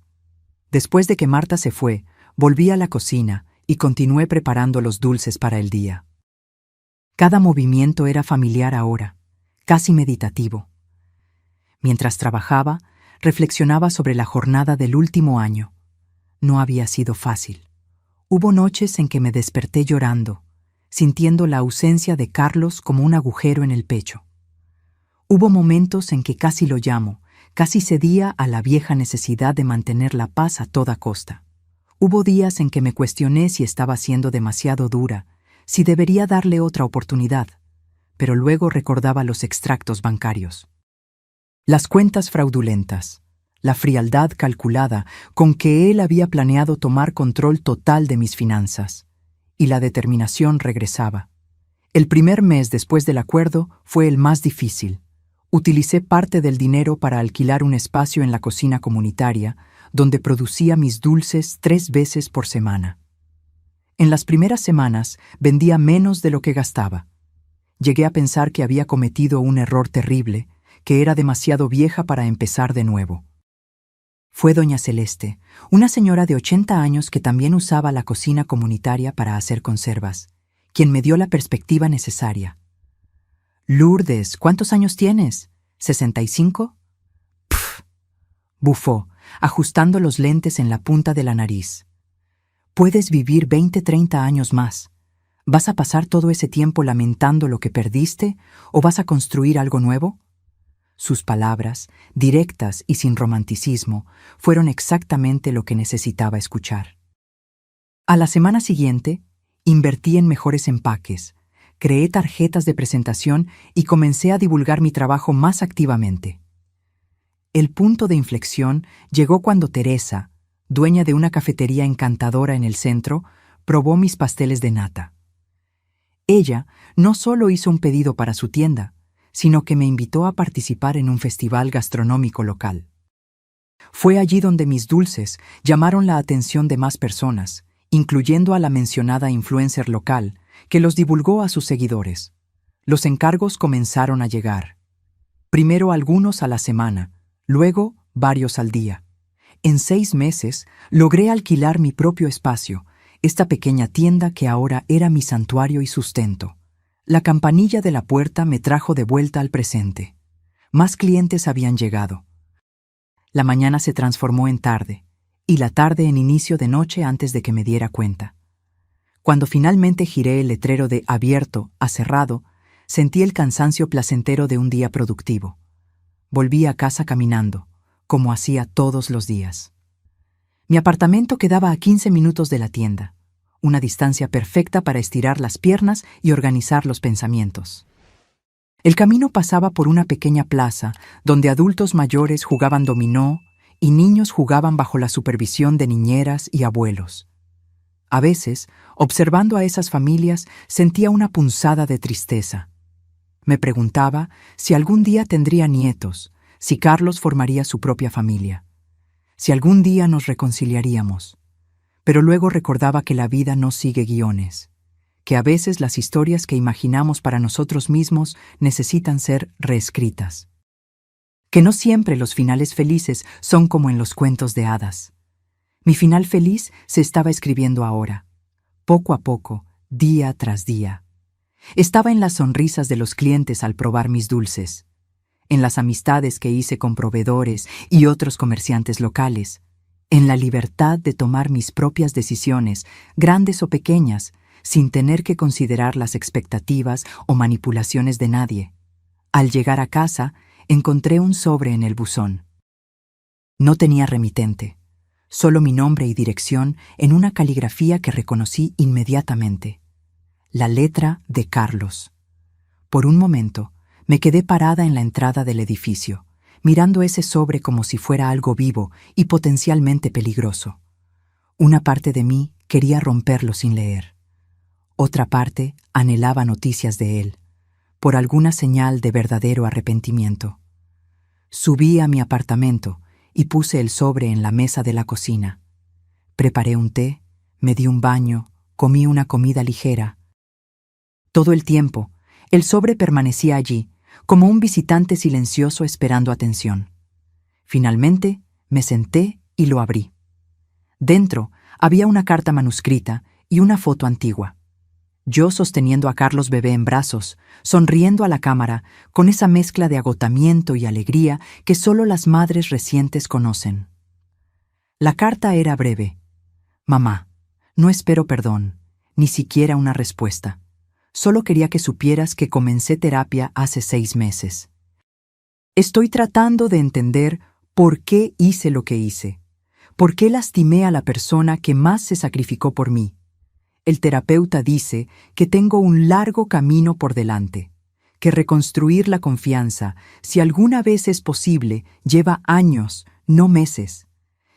[SPEAKER 1] Después de que Marta se fue, volví a la cocina y continué preparando los dulces para el día. Cada movimiento era familiar ahora, casi meditativo. Mientras trabajaba, reflexionaba sobre la jornada del último año. No había sido fácil. Hubo noches en que me desperté llorando, sintiendo la ausencia de Carlos como un agujero en el pecho. Hubo momentos en que casi lo llamo, casi cedía a la vieja necesidad de mantener la paz a toda costa. Hubo días en que me cuestioné si estaba siendo demasiado dura, si debería darle otra oportunidad, pero luego recordaba los extractos bancarios. Las cuentas fraudulentas, la frialdad calculada con que él había planeado tomar control total de mis finanzas, y la determinación regresaba. El primer mes después del acuerdo fue el más difícil. Utilicé parte del dinero para alquilar un espacio en la cocina comunitaria, donde producía mis dulces 3 veces por semana. En las primeras semanas vendía menos de lo que gastaba. Llegué a pensar que había cometido un error terrible, que era demasiado vieja para empezar de nuevo. Fue doña Celeste, una señora de 80 años que también usaba la cocina comunitaria para hacer conservas, quien me dio la perspectiva necesaria. «Lourdes, ¿cuántos años tienes? ¿65?» «Pff», bufó, ajustando los lentes en la punta de la nariz. «Puedes vivir 20-30 años más. ¿Vas a pasar todo ese tiempo lamentando lo que perdiste o vas a construir algo nuevo?» Sus palabras, directas y sin romanticismo, fueron exactamente lo que necesitaba escuchar. A la semana siguiente, invertí en mejores empaques, creé tarjetas de presentación y comencé a divulgar mi trabajo más activamente. El punto de inflexión llegó cuando Teresa, dueña de una cafetería encantadora en el centro, probó mis pasteles de nata. Ella no solo hizo un pedido para su tienda, sino que me invitó a participar en un festival gastronómico local. Fue allí donde mis dulces llamaron la atención de más personas, incluyendo a la mencionada influencer local, que los divulgó a sus seguidores. Los encargos comenzaron a llegar. Primero algunos a la semana, luego varios al día. En 6 meses logré alquilar mi propio espacio, esta pequeña tienda que ahora era mi santuario y sustento. La campanilla de la puerta me trajo de vuelta al presente. Más clientes habían llegado. La mañana se transformó en tarde, y la tarde en inicio de noche antes de que me diera cuenta. Cuando finalmente giré el letrero de abierto a cerrado, sentí el cansancio placentero de un día productivo. Volví a casa caminando, como hacía todos los días. Mi apartamento quedaba a 15 minutos de la tienda, una distancia perfecta para estirar las piernas y organizar los pensamientos. El camino pasaba por una pequeña plaza donde adultos mayores jugaban dominó y niños jugaban bajo la supervisión de niñeras y abuelos. A veces, observando a esas familias, sentía una punzada de tristeza. Me preguntaba si algún día tendría nietos, si Carlos formaría su propia familia, si algún día nos reconciliaríamos. Pero luego recordaba que la vida no sigue guiones, que a veces las historias que imaginamos para nosotros mismos necesitan ser reescritas. Que no siempre los finales felices son como en los cuentos de hadas. Mi final feliz se estaba escribiendo ahora, poco a poco, día tras día. Estaba en las sonrisas de los clientes al probar mis dulces, en las amistades que hice con proveedores y otros comerciantes locales, en la libertad de tomar mis propias decisiones, grandes o pequeñas, sin tener que considerar las expectativas o manipulaciones de nadie. Al llegar a casa, encontré un sobre en el buzón. No tenía remitente, solo mi nombre y dirección en una caligrafía que reconocí inmediatamente. La letra de Carlos. Por un momento, me quedé parada en la entrada del edificio, mirando ese sobre como si fuera algo vivo y potencialmente peligroso. Una parte de mí quería romperlo sin leer. Otra parte anhelaba noticias de él, por alguna señal de verdadero arrepentimiento. Subí a mi apartamento y puse el sobre en la mesa de la cocina. Preparé un té, me di un baño, comí una comida ligera. Todo el tiempo, el sobre permanecía allí, como un visitante silencioso esperando atención. Finalmente, me senté y lo abrí. Dentro había una carta manuscrita y una foto antigua. Yo sosteniendo a Carlos bebé en brazos, sonriendo a la cámara, con esa mezcla de agotamiento y alegría que solo las madres recientes conocen. La carta era breve. Mamá, no espero perdón, ni siquiera una respuesta. Solo quería que supieras que comencé terapia hace 6 meses. Estoy tratando de entender por qué hice lo que hice, ¿Por qué lastimé a la persona que más se sacrificó por mí? El terapeuta dice que tengo un largo camino por delante, que reconstruir la confianza, si alguna vez es posible, lleva años, no meses,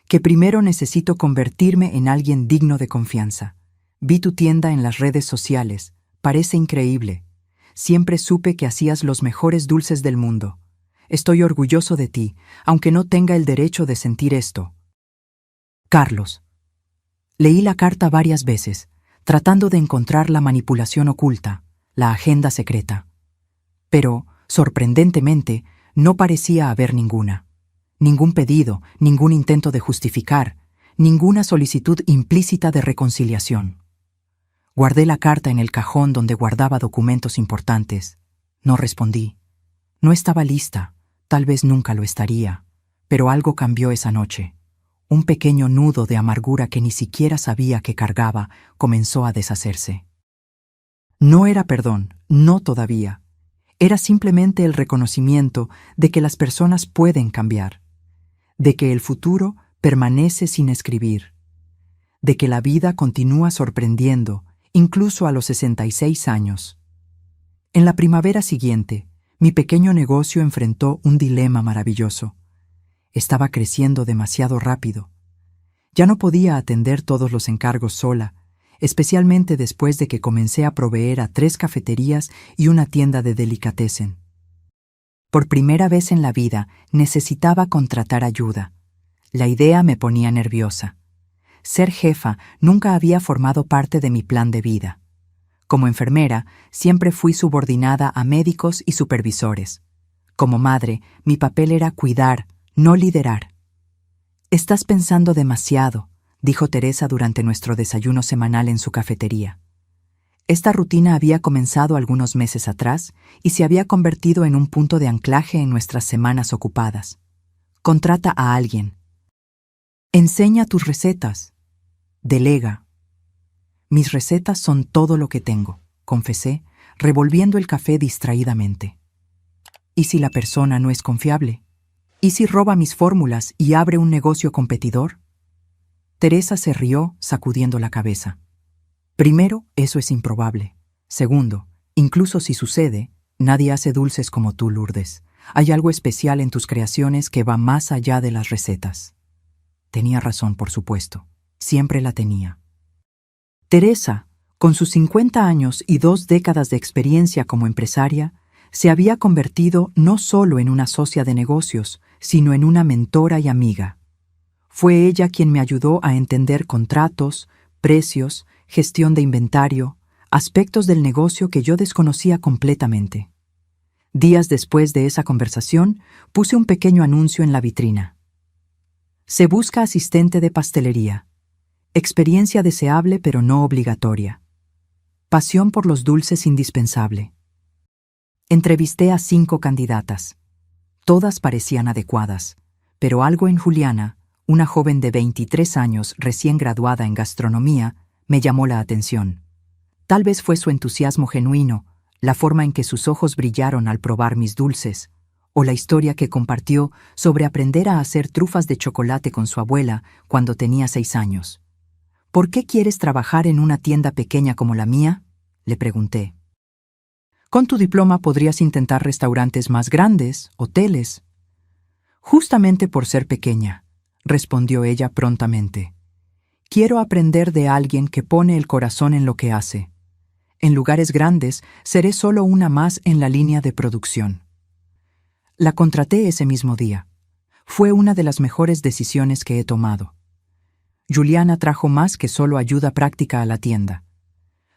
[SPEAKER 1] que primero necesito convertirme en alguien digno de confianza. Vi tu tienda en las redes sociales, parece increíble. Siempre supe que hacías los mejores dulces del mundo. Estoy orgulloso de ti, aunque no tenga el derecho de sentir esto. Carlos. Leí la carta varias veces, tratando de encontrar la manipulación oculta, la agenda secreta. Pero, sorprendentemente, no parecía haber ninguna. Ningún pedido, ningún intento de justificar, ninguna solicitud implícita de reconciliación. Guardé la carta en el cajón donde guardaba documentos importantes. No respondí. No estaba lista, tal vez nunca lo estaría, pero algo cambió esa noche. Un pequeño nudo de amargura que ni siquiera sabía que cargaba comenzó a deshacerse. No era perdón, no todavía. Era simplemente el reconocimiento de que las personas pueden cambiar, de que el futuro permanece sin escribir, de que la vida continúa sorprendiendo, incluso a los 66 años. En la primavera siguiente, mi pequeño negocio enfrentó un dilema maravilloso. Estaba creciendo demasiado rápido. Ya no podía atender todos los encargos sola, especialmente después de que comencé a proveer a 3 cafeterías y una tienda de delicatessen. Por primera vez en la vida necesitaba contratar ayuda. La idea me ponía nerviosa. Ser jefa nunca había formado parte de mi plan de vida. Como enfermera, siempre fui subordinada a médicos y supervisores. Como madre, mi papel era cuidar, no liderar. «Estás pensando demasiado», dijo Teresa durante nuestro desayuno semanal en su cafetería. Esta rutina había comenzado algunos meses atrás y se había convertido en un punto de anclaje en nuestras semanas ocupadas. Contrata a alguien. Enseña tus recetas. Delega. Mis recetas son todo lo que tengo, confesé, revolviendo el café distraídamente. ¿Y si la persona no es confiable? ¿Y si roba mis fórmulas y abre un negocio competidor? Teresa se rió, sacudiendo la cabeza. Primero, eso es improbable. Segundo, incluso si sucede, nadie hace dulces como tú, Lourdes. Hay algo especial en tus creaciones que va más allá de las recetas. Tenía razón, por supuesto. Siempre la tenía. Teresa, con sus 50 años y 2 décadas de experiencia como empresaria, se había convertido no solo en una socia de negocios, sino en una mentora y amiga. Fue ella quien me ayudó a entender contratos, precios, gestión de inventario, aspectos del negocio que yo desconocía completamente. Días después de esa conversación, puse un pequeño anuncio en la vitrina. Se busca asistente de pastelería. Experiencia deseable pero no obligatoria. Pasión por los dulces indispensable. Entrevisté a 5 candidatas. Todas parecían adecuadas, pero algo en Juliana, una joven de 23 años recién graduada en gastronomía, me llamó la atención. Tal vez fue su entusiasmo genuino, la forma en que sus ojos brillaron al probar mis dulces, o la historia que compartió sobre aprender a hacer trufas de chocolate con su abuela cuando tenía 6 años. ¿Por qué quieres trabajar en una tienda pequeña como la mía?, le pregunté. Con tu diploma podrías intentar restaurantes más grandes, hoteles. Justamente por ser pequeña, respondió ella prontamente. Quiero aprender de alguien que pone el corazón en lo que hace. En lugares grandes, seré solo una más en la línea de producción. La contraté ese mismo día. Fue una de las mejores decisiones que he tomado. Juliana trajo más que solo ayuda práctica a la tienda.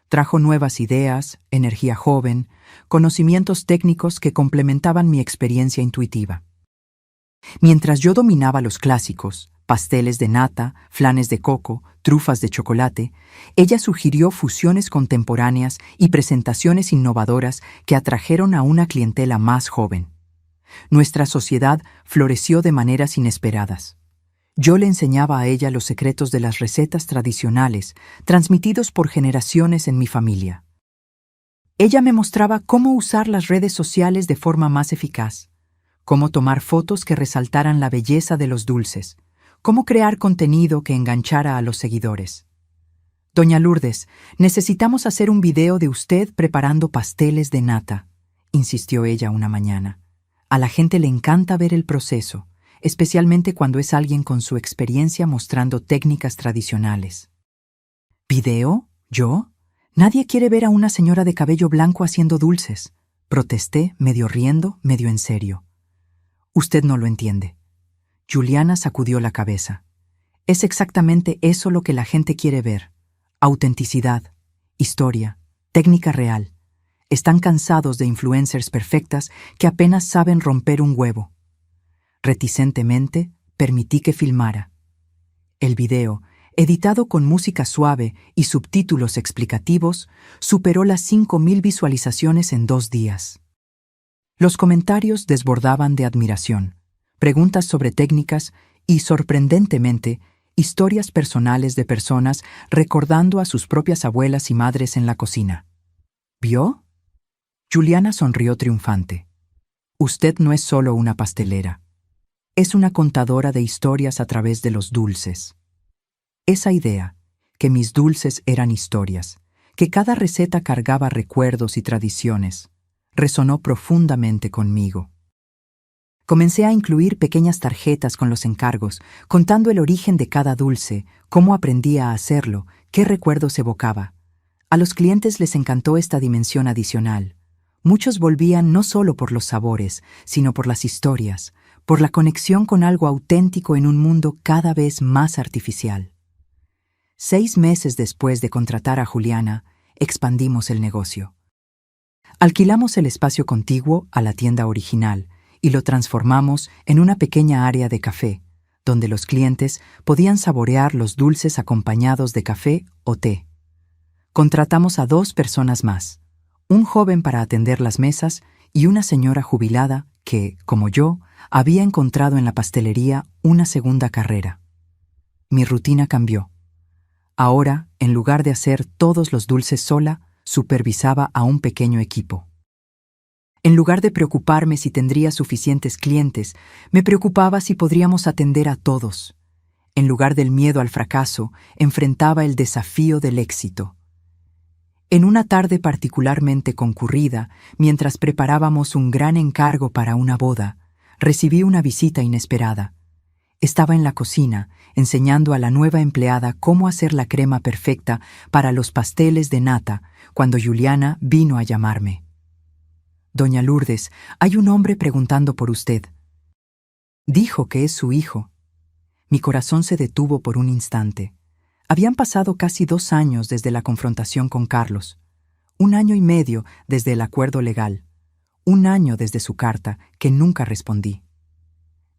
[SPEAKER 1] Trajo nuevas ideas, energía joven, conocimientos técnicos que complementaban mi experiencia intuitiva. Mientras yo dominaba los clásicos, pasteles de nata, flanes de coco, trufas de chocolate, ella sugirió fusiones contemporáneas y presentaciones innovadoras que atrajeron a una clientela más joven. Nuestra sociedad floreció de maneras inesperadas. Yo le enseñaba a ella los secretos de las recetas tradicionales, transmitidos por generaciones en mi familia. Ella me mostraba cómo usar las redes sociales de forma más eficaz, cómo tomar fotos que resaltaran la belleza de los dulces, ¿Cómo crear contenido que enganchara a los seguidores? Doña Lourdes, necesitamos hacer un video de usted preparando pasteles de nata, insistió ella una mañana. A la gente le encanta ver el proceso, especialmente cuando es alguien con su experiencia mostrando técnicas tradicionales. ¿Video? ¿Yo? Nadie quiere ver a una señora de cabello blanco haciendo dulces, protesté, medio riendo, medio en serio. Usted no lo entiende. Juliana sacudió la cabeza. Es exactamente eso lo que la gente quiere ver. Autenticidad, historia, técnica real. Están cansados de influencers perfectas que apenas saben romper un huevo. Reticentemente, permití que filmara. El video, editado con música suave y subtítulos explicativos, superó las 5.000 visualizaciones en 2 días. Los comentarios desbordaban de admiración, preguntas sobre técnicas y, sorprendentemente, historias personales de personas recordando a sus propias abuelas y madres en la cocina. ¿Vio? Juliana sonrió triunfante. Usted no es solo una pastelera. Es una contadora de historias a través de los dulces. Esa idea, que mis dulces eran historias, que cada receta cargaba recuerdos y tradiciones, resonó profundamente conmigo. Comencé a incluir pequeñas tarjetas con los encargos, contando el origen de cada dulce, cómo aprendía a hacerlo, qué recuerdos evocaba. A los clientes les encantó esta dimensión adicional. Muchos volvían no solo por los sabores, sino por las historias, por la conexión con algo auténtico en un mundo cada vez más artificial. 6 meses después de contratar a Juliana, expandimos el negocio. Alquilamos el espacio contiguo a la tienda original y lo transformamos en una pequeña área de café, donde los clientes podían saborear los dulces acompañados de café o té. Contratamos a 2 personas más, un joven para atender las mesas y una señora jubilada que, como yo, había encontrado en la pastelería una segunda carrera. Mi rutina cambió. Ahora, en lugar de hacer todos los dulces sola, supervisaba a un pequeño equipo. En lugar de preocuparme si tendría suficientes clientes, me preocupaba si podríamos atender a todos. En lugar del miedo al fracaso, enfrentaba el desafío del éxito. En una tarde particularmente concurrida, mientras preparábamos un gran encargo para una boda, recibí una visita inesperada. Estaba en la cocina, enseñando a la nueva empleada cómo hacer la crema perfecta para los pasteles de nata, cuando Juliana vino a llamarme. Doña Lourdes, hay un hombre preguntando por usted. Dijo que es su hijo. Mi corazón se detuvo por un instante. Habían pasado casi 2 años desde la confrontación con Carlos, 1 año y medio desde el acuerdo legal, 1 año desde su carta que nunca respondí.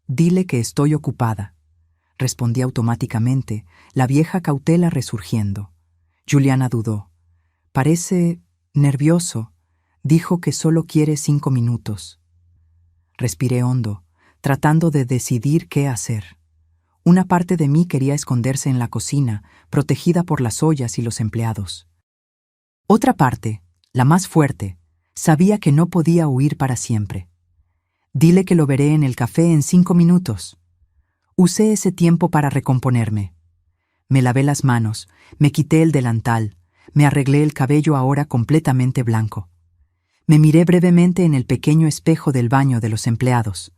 [SPEAKER 1] Dile que estoy ocupada, respondí automáticamente, la vieja cautela resurgiendo. Juliana dudó. Parece nervioso. Dijo que solo quiere 5 minutos. Respiré hondo, tratando de decidir qué hacer. Una parte de mí quería esconderse en la cocina, protegida por las ollas y los empleados. Otra parte, la más fuerte, sabía que no podía huir para siempre. Dile que lo veré en el café en 5 minutos. Usé ese tiempo para recomponerme. Me lavé las manos, me quité el delantal, me arreglé el cabello ahora completamente blanco. Me miré brevemente en el pequeño espejo del baño de los empleados.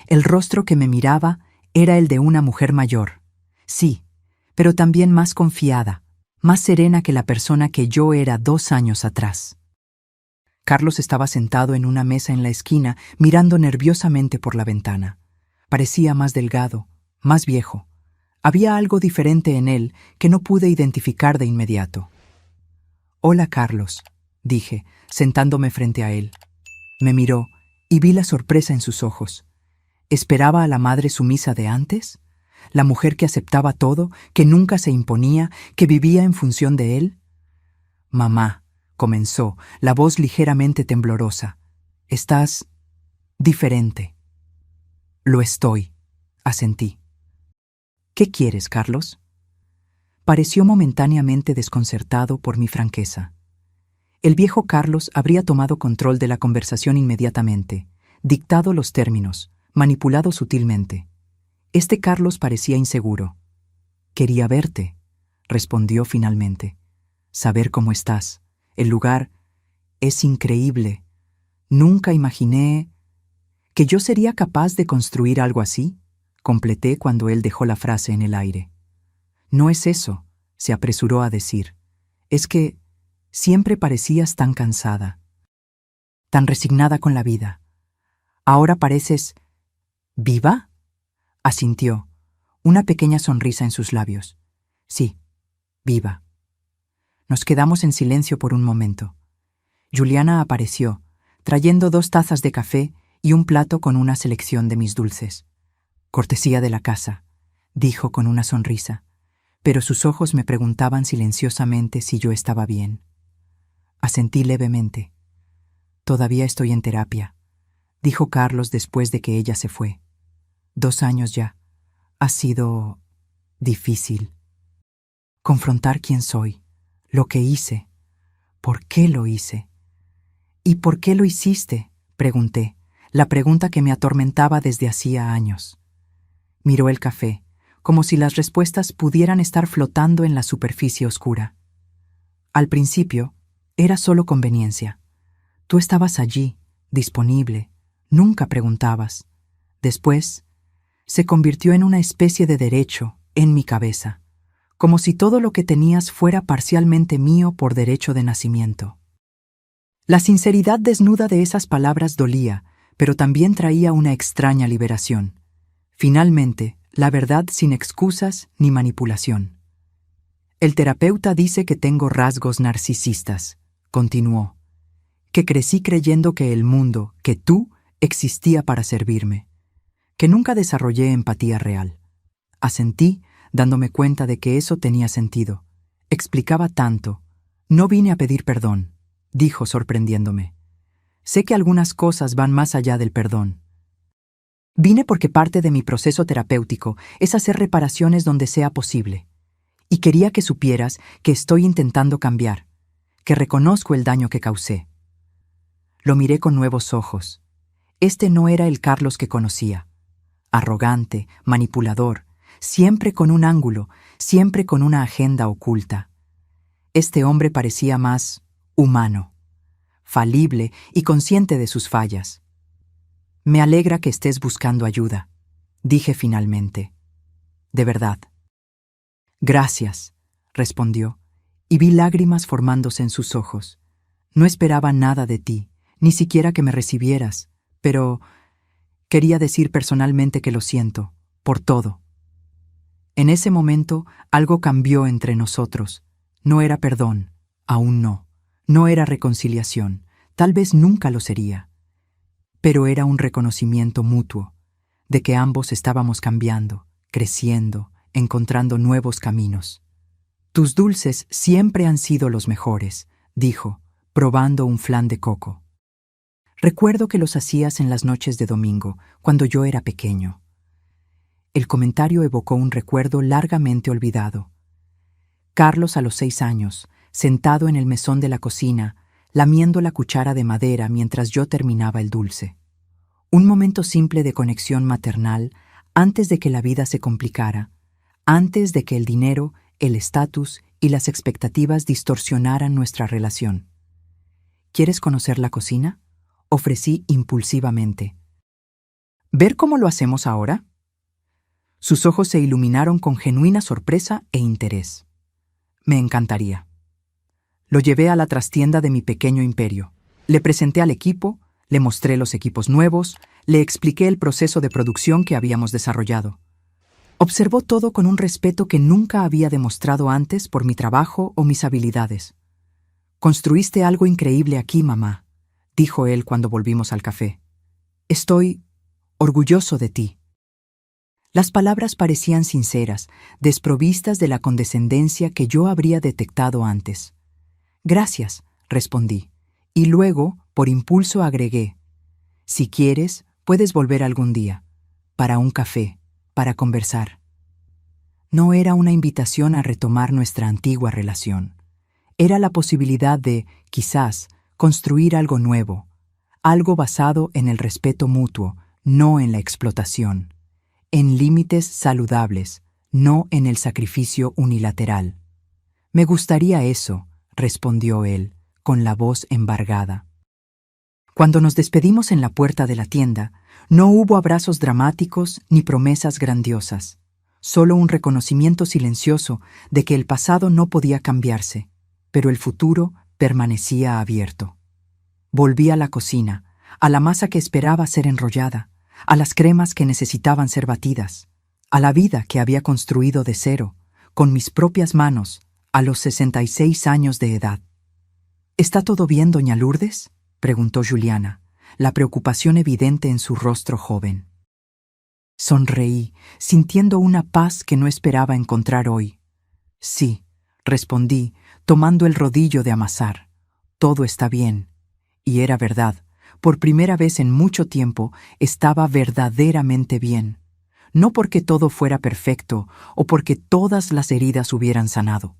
[SPEAKER 1] El rostro que me miraba era el de una mujer mayor. Sí, pero también más confiada, más serena que la persona que yo era 2 años atrás. Carlos estaba sentado en una mesa en la esquina, mirando nerviosamente por la ventana. Parecía más delgado, más viejo. Había algo diferente en él que no pude identificar de inmediato. «Hola, Carlos», dije, sentándome frente a él. Me miró y vi la sorpresa en sus ojos. ¿Esperaba a la madre sumisa de antes? ¿La mujer que aceptaba todo, que nunca se imponía, que vivía en función de él? «Mamá», comenzó, la voz ligeramente temblorosa. «Estás diferente». «Lo estoy», asentí. «¿Qué quieres, Carlos?» Pareció momentáneamente desconcertado por mi franqueza. El viejo Carlos habría tomado control de la conversación inmediatamente, dictado los términos, manipulado sutilmente. Este Carlos parecía inseguro. Quería verte, respondió finalmente. Saber cómo estás. El lugar es increíble. Nunca imaginé que yo sería capaz de construir algo así, completé cuando él dejó la frase en el aire. No es eso, se apresuró a decir. Es que siempre parecías tan cansada, tan resignada con la vida. Ahora pareces ¿viva? Asintió, una pequeña sonrisa en sus labios. Sí, viva. Nos quedamos en silencio por un momento. Juliana apareció, trayendo 2 tazas de café y un plato con una selección de mis dulces. Cortesía de la casa, dijo con una sonrisa, pero sus ojos me preguntaban silenciosamente si yo estaba bien. Asentí levemente. Todavía estoy en terapia, dijo Carlos después de que ella se fue. 2 años ya. Ha sido difícil. Confrontar quién soy, lo que hice, por qué lo hice. ¿Y por qué lo hiciste?, pregunté, la pregunta que me atormentaba desde hacía años. Miró el café, como si las respuestas pudieran estar flotando en la superficie oscura. Al principio, era solo conveniencia. Tú estabas allí, disponible, nunca preguntabas. Después, se convirtió en una especie de derecho en mi cabeza, como si todo lo que tenías fuera parcialmente mío por derecho de nacimiento. La sinceridad desnuda de esas palabras dolía, pero también traía una extraña liberación. Finalmente, la verdad sin excusas ni manipulación. El terapeuta dice que tengo rasgos narcisistas, continuó, que crecí creyendo que el mundo, que tú, existía para servirme, que nunca desarrollé empatía real. Asentí, dándome cuenta de que eso tenía sentido. Explicaba tanto. No vine a pedir perdón, dijo sorprendiéndome. Sé que algunas cosas van más allá del perdón. Vine porque parte de mi proceso terapéutico es hacer reparaciones donde sea posible. Y quería que supieras que estoy intentando cambiar, que reconozco el daño que causé. Lo miré con nuevos ojos. Este no era el Carlos que conocía. Arrogante, manipulador, siempre con un ángulo, siempre con una agenda oculta. Este hombre parecía más humano, falible y consciente de sus fallas. Me alegra que estés buscando ayuda, dije finalmente. De verdad. Gracias, respondió, y vi lágrimas formándose en sus ojos. No esperaba nada de ti, ni siquiera que me recibieras, pero quería decir personalmente que lo siento, por todo. En ese momento, algo cambió entre nosotros. No era perdón, aún no. No era reconciliación, tal vez nunca lo sería. Pero era un reconocimiento mutuo, de que ambos estábamos cambiando, creciendo, encontrando nuevos caminos. Tus dulces siempre han sido los mejores, dijo, probando un flan de coco. Recuerdo que los hacías en las noches de domingo, cuando yo era pequeño. El comentario evocó un recuerdo largamente olvidado. Carlos a los 6 años, sentado en el mesón de la cocina, lamiendo la cuchara de madera mientras yo terminaba el dulce. Un momento simple de conexión maternal antes de que la vida se complicara, antes de que el dinero, el estatus y las expectativas distorsionaran nuestra relación. ¿Quieres conocer la cocina?, ofrecí impulsivamente. ¿Ver cómo lo hacemos ahora? Sus ojos se iluminaron con genuina sorpresa e interés. Me encantaría. Lo llevé a la trastienda de mi pequeño imperio. Le presenté al equipo, le mostré los equipos nuevos, le expliqué el proceso de producción que habíamos desarrollado. Observó todo con un respeto que nunca había demostrado antes por mi trabajo o mis habilidades. Construiste algo increíble aquí, mamá, dijo él cuando volvimos al café. Estoy orgulloso de ti. Las palabras parecían sinceras, desprovistas de la condescendencia que yo habría detectado antes. Gracias, respondí, y luego, por impulso, agregué, si quieres, puedes volver algún día, para un café, para conversar. No era una invitación a retomar nuestra antigua relación. Era la posibilidad de, quizás, construir algo nuevo, algo basado en el respeto mutuo, no en la explotación. en límites saludables, no en el sacrificio unilateral. Me gustaría eso, respondió él, con la voz embargada. Cuando nos despedimos en la puerta de la tienda, no hubo abrazos dramáticos ni promesas grandiosas, solo un reconocimiento silencioso de que el pasado no podía cambiarse, pero el futuro permanecía abierto. Volví a la cocina, a la masa que esperaba ser enrollada, a las cremas que necesitaban ser batidas, a la vida que había construido de cero, con mis propias manos, a los 66 años de edad. ¿Está todo bien, doña Lourdes?, preguntó Juliana, la preocupación evidente en su rostro joven. Sonreí, sintiendo una paz que no esperaba encontrar hoy. Sí, respondí, tomando el rodillo de amasar. Todo está bien. Y era verdad. Por primera vez en mucho tiempo estaba verdaderamente bien. No porque todo fuera perfecto o porque todas las heridas hubieran sanado,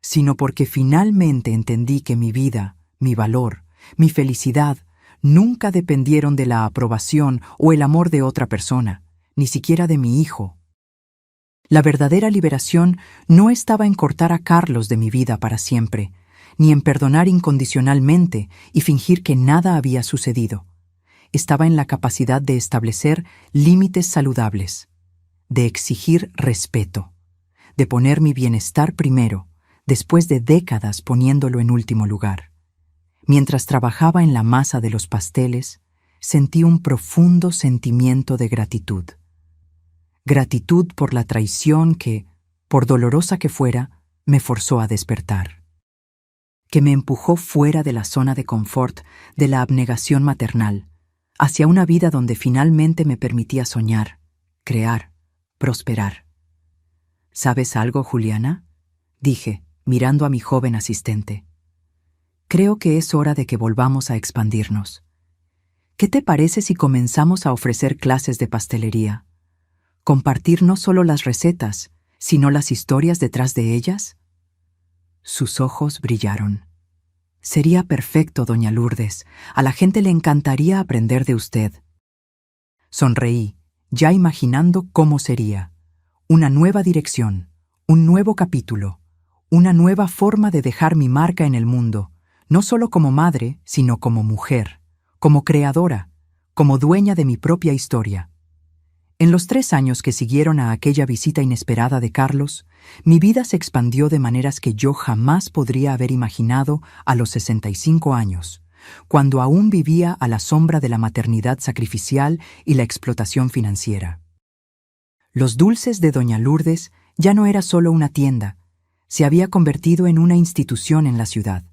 [SPEAKER 1] sino porque finalmente entendí que mi vida, mi valor, mi felicidad nunca dependieron de la aprobación o el amor de otra persona, ni siquiera de mi hijo. La verdadera liberación no estaba en cortar a Carlos de mi vida para siempre, ni en perdonar incondicionalmente y fingir que nada había sucedido. Estaba en la capacidad de establecer límites saludables, de exigir respeto, de poner mi bienestar primero, después de décadas poniéndolo en último lugar. Mientras trabajaba en la masa de los pasteles, sentí un profundo sentimiento de gratitud. Gratitud por la traición que, por dolorosa que fuera, me forzó a despertar. Que me empujó fuera de la zona de confort de la abnegación maternal, hacia una vida donde finalmente me permitía soñar, crear, prosperar. ¿Sabes algo, Juliana?, dije, mirando a mi joven asistente. Creo que es hora de que volvamos a expandirnos. ¿Qué te parece si comenzamos a ofrecer clases de pastelería? ¿Compartir no solo las recetas, sino las historias detrás de ellas? Sus ojos brillaron. Sería perfecto, doña Lourdes. A la gente le encantaría aprender de usted. Sonreí, ya imaginando cómo sería. Una nueva dirección, un nuevo capítulo, una nueva forma de dejar mi marca en el mundo, no solo como madre, sino como mujer, como creadora, como dueña de mi propia historia. En los 3 años que siguieron a aquella visita inesperada de Carlos, mi vida se expandió de maneras que yo jamás podría haber imaginado a los 65 años, cuando aún vivía a la sombra de la maternidad sacrificial y la explotación financiera. Los dulces de doña Lourdes ya no era solo una tienda, se había convertido en una institución en la ciudad.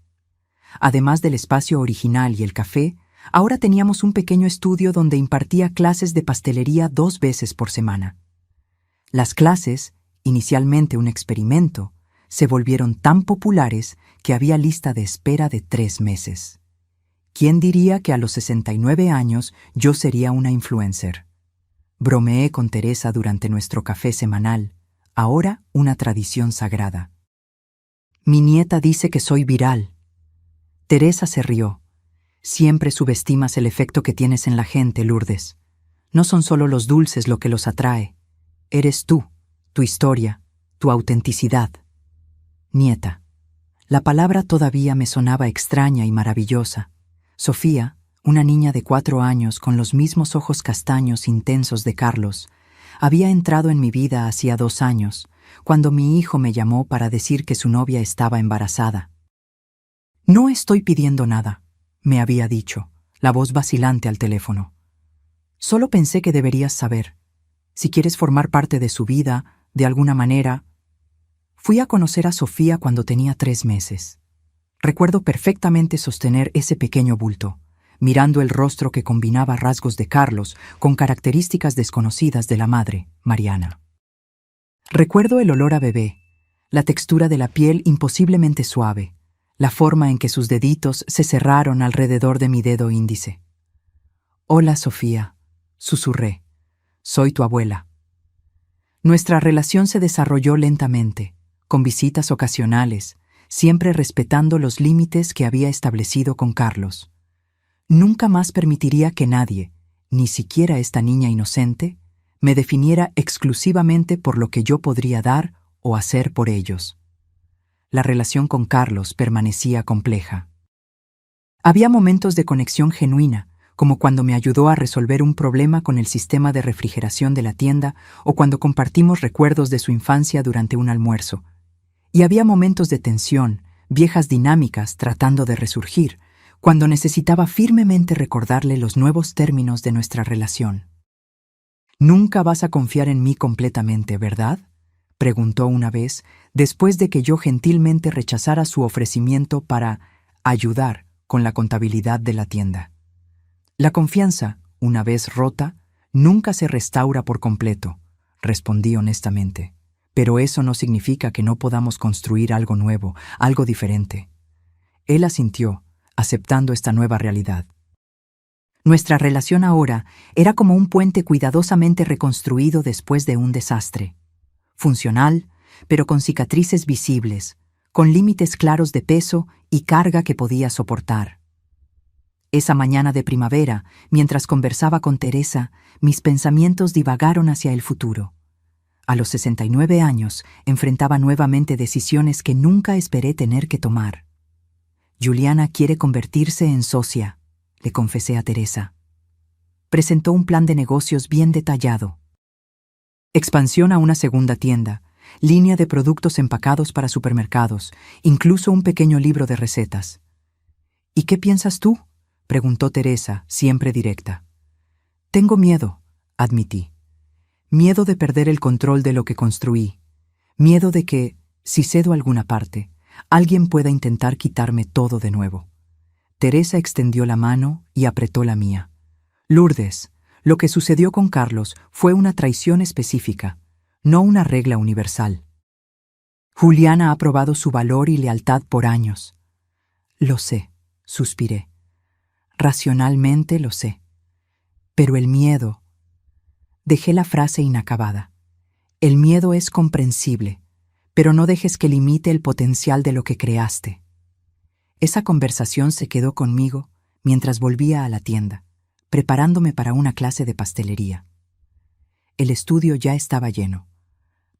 [SPEAKER 1] Además del espacio original y el café, ahora teníamos un pequeño estudio donde impartía clases de pastelería 2 veces por semana. Las clases, inicialmente un experimento, se volvieron tan populares que había lista de espera de 3 meses. ¿Quién diría que a los 69 años yo sería una influencer? Bromeé con Teresa durante nuestro café semanal, ahora una tradición sagrada. Mi nieta dice que soy viral. Teresa se rió. Siempre subestimas el efecto que tienes en la gente, Lourdes. No son solo los dulces lo que los atrae. Eres tú, tu historia, tu autenticidad. Nieta. La palabra todavía me sonaba extraña y maravillosa. Sofía, una niña de 4 años con los mismos ojos castaños intensos de Carlos, había entrado en mi vida hacía 2 años, cuando mi hijo me llamó para decir que su novia estaba embarazada. No estoy pidiendo nada, me había dicho, la voz vacilante al teléfono. Solo pensé que deberías saber. Si quieres formar parte de su vida, de alguna manera. Fui a conocer a Sofía cuando tenía 3 meses. Recuerdo perfectamente sostener ese pequeño bulto, mirando el rostro que combinaba rasgos de Carlos con características desconocidas de la madre, Mariana. Recuerdo el olor a bebé, la textura de la piel imposiblemente suave, la forma en que sus deditos se cerraron alrededor de mi dedo índice. «Hola, Sofía», susurré. «Soy tu abuela». Nuestra relación se desarrolló lentamente, con visitas ocasionales, siempre respetando los límites que había establecido con Carlos. Nunca más permitiría que nadie, ni siquiera esta niña inocente, me definiera exclusivamente por lo que yo podría dar o hacer por ellos. La relación con Carlos permanecía compleja. Había momentos de conexión genuina, como cuando me ayudó a resolver un problema con el sistema de refrigeración de la tienda o cuando compartimos recuerdos de su infancia durante un almuerzo. Y había momentos de tensión, viejas dinámicas tratando de resurgir, cuando necesitaba firmemente recordarle los nuevos términos de nuestra relación. «Nunca vas a confiar en mí completamente, ¿verdad?», preguntó una vez, después de que yo gentilmente rechazara su ofrecimiento para ayudar con la contabilidad de la tienda. «La confianza, una vez rota, nunca se restaura por completo», respondí honestamente. «Pero eso no significa que no podamos construir algo nuevo, algo diferente». Él asintió, aceptando esta nueva realidad. Nuestra relación ahora era como un puente cuidadosamente reconstruido después de un desastre. Funcional, pero con cicatrices visibles, con límites claros de peso y carga que podía soportar. Esa mañana de primavera, mientras conversaba con Teresa, mis pensamientos divagaron hacia el futuro. A los 69 años, enfrentaba nuevamente decisiones que nunca esperé tener que tomar. «Juliana quiere convertirse en socia», le confesé a Teresa. Presentó un plan de negocios bien detallado. Expansión a una segunda tienda, línea de productos empacados para supermercados, incluso un pequeño libro de recetas. «¿Y qué piensas tú?», preguntó Teresa, siempre directa. «Tengo miedo», admití. «Miedo de perder el control de lo que construí. Miedo de que, si cedo alguna parte, alguien pueda intentar quitarme todo de nuevo». Teresa extendió la mano y apretó la mía. «Lourdes, lo que sucedió con Carlos fue una traición específica, no una regla universal. Juliana ha probado su valor y lealtad por años». «Lo sé», suspiré. «Racionalmente lo sé. Pero el miedo…» Dejé la frase inacabada. «El miedo es comprensible, pero no dejes que limite el potencial de lo que creaste». Esa conversación se quedó conmigo mientras volvía a la tienda, preparándome para una clase de pastelería. El estudio ya estaba lleno.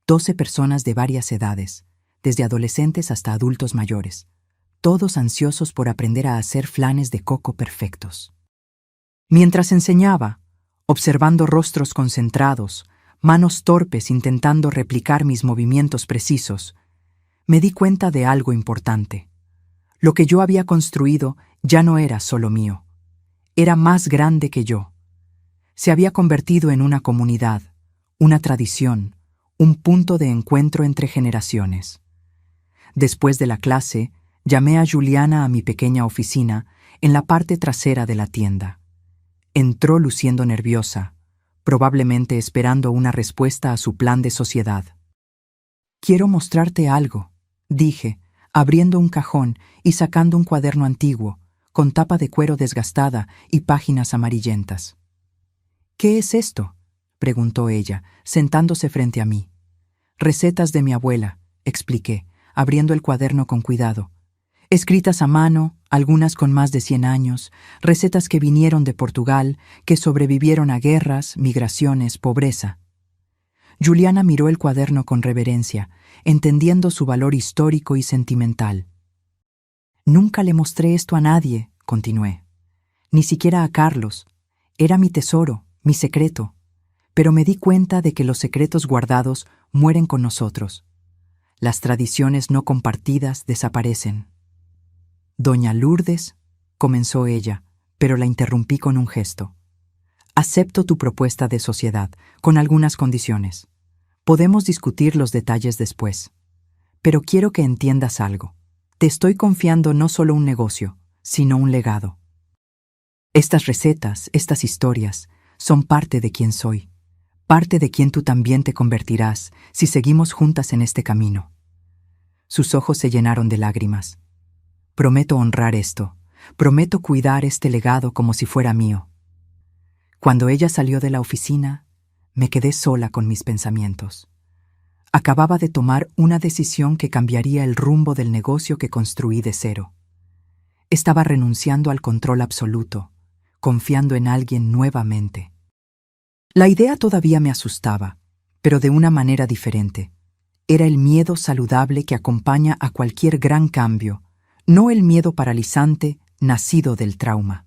[SPEAKER 1] 12 personas de varias edades, desde adolescentes hasta adultos mayores, todos ansiosos por aprender a hacer flanes de coco perfectos. Mientras enseñaba, observando rostros concentrados, manos torpes intentando replicar mis movimientos precisos, me di cuenta de algo importante. Lo que yo había construido ya no era solo mío. Era más grande que yo. Se había convertido en una comunidad, una tradición, un punto de encuentro entre generaciones. Después de la clase, llamé a Juliana a mi pequeña oficina en la parte trasera de la tienda. Entró luciendo nerviosa, probablemente esperando una respuesta a su plan de sociedad. «Quiero mostrarte algo», dije, abriendo un cajón y sacando un cuaderno antiguo, con tapa de cuero desgastada y páginas amarillentas. «¿Qué es esto?», preguntó ella, sentándose frente a mí. «Recetas de mi abuela», expliqué, abriendo el cuaderno con cuidado. «Escritas a mano, algunas con más de 100 años, recetas que vinieron de Portugal, que sobrevivieron a guerras, migraciones, pobreza». Juliana miró el cuaderno con reverencia, entendiendo su valor histórico y sentimental. «Nunca le mostré esto a nadie», continué. «Ni siquiera a Carlos. Era mi tesoro, mi secreto. Pero me di cuenta de que los secretos guardados mueren con nosotros. Las tradiciones no compartidas desaparecen». «Doña Lourdes», comenzó ella, pero la interrumpí con un gesto. «Acepto tu propuesta de sociedad, con algunas condiciones. Podemos discutir los detalles después. Pero quiero que entiendas algo. Te estoy confiando no solo un negocio, sino un legado. Estas recetas, estas historias, son parte de quien soy, parte de quien tú también te convertirás si seguimos juntas en este camino». Sus ojos se llenaron de lágrimas. «Prometo honrar esto, prometo cuidar este legado como si fuera mío». Cuando ella salió de la oficina, me quedé sola con mis pensamientos. Acababa de tomar una decisión que cambiaría el rumbo del negocio que construí de cero. Estaba renunciando al control absoluto, confiando en alguien nuevamente. La idea todavía me asustaba, pero de una manera diferente. Era el miedo saludable que acompaña a cualquier gran cambio, no el miedo paralizante nacido del trauma.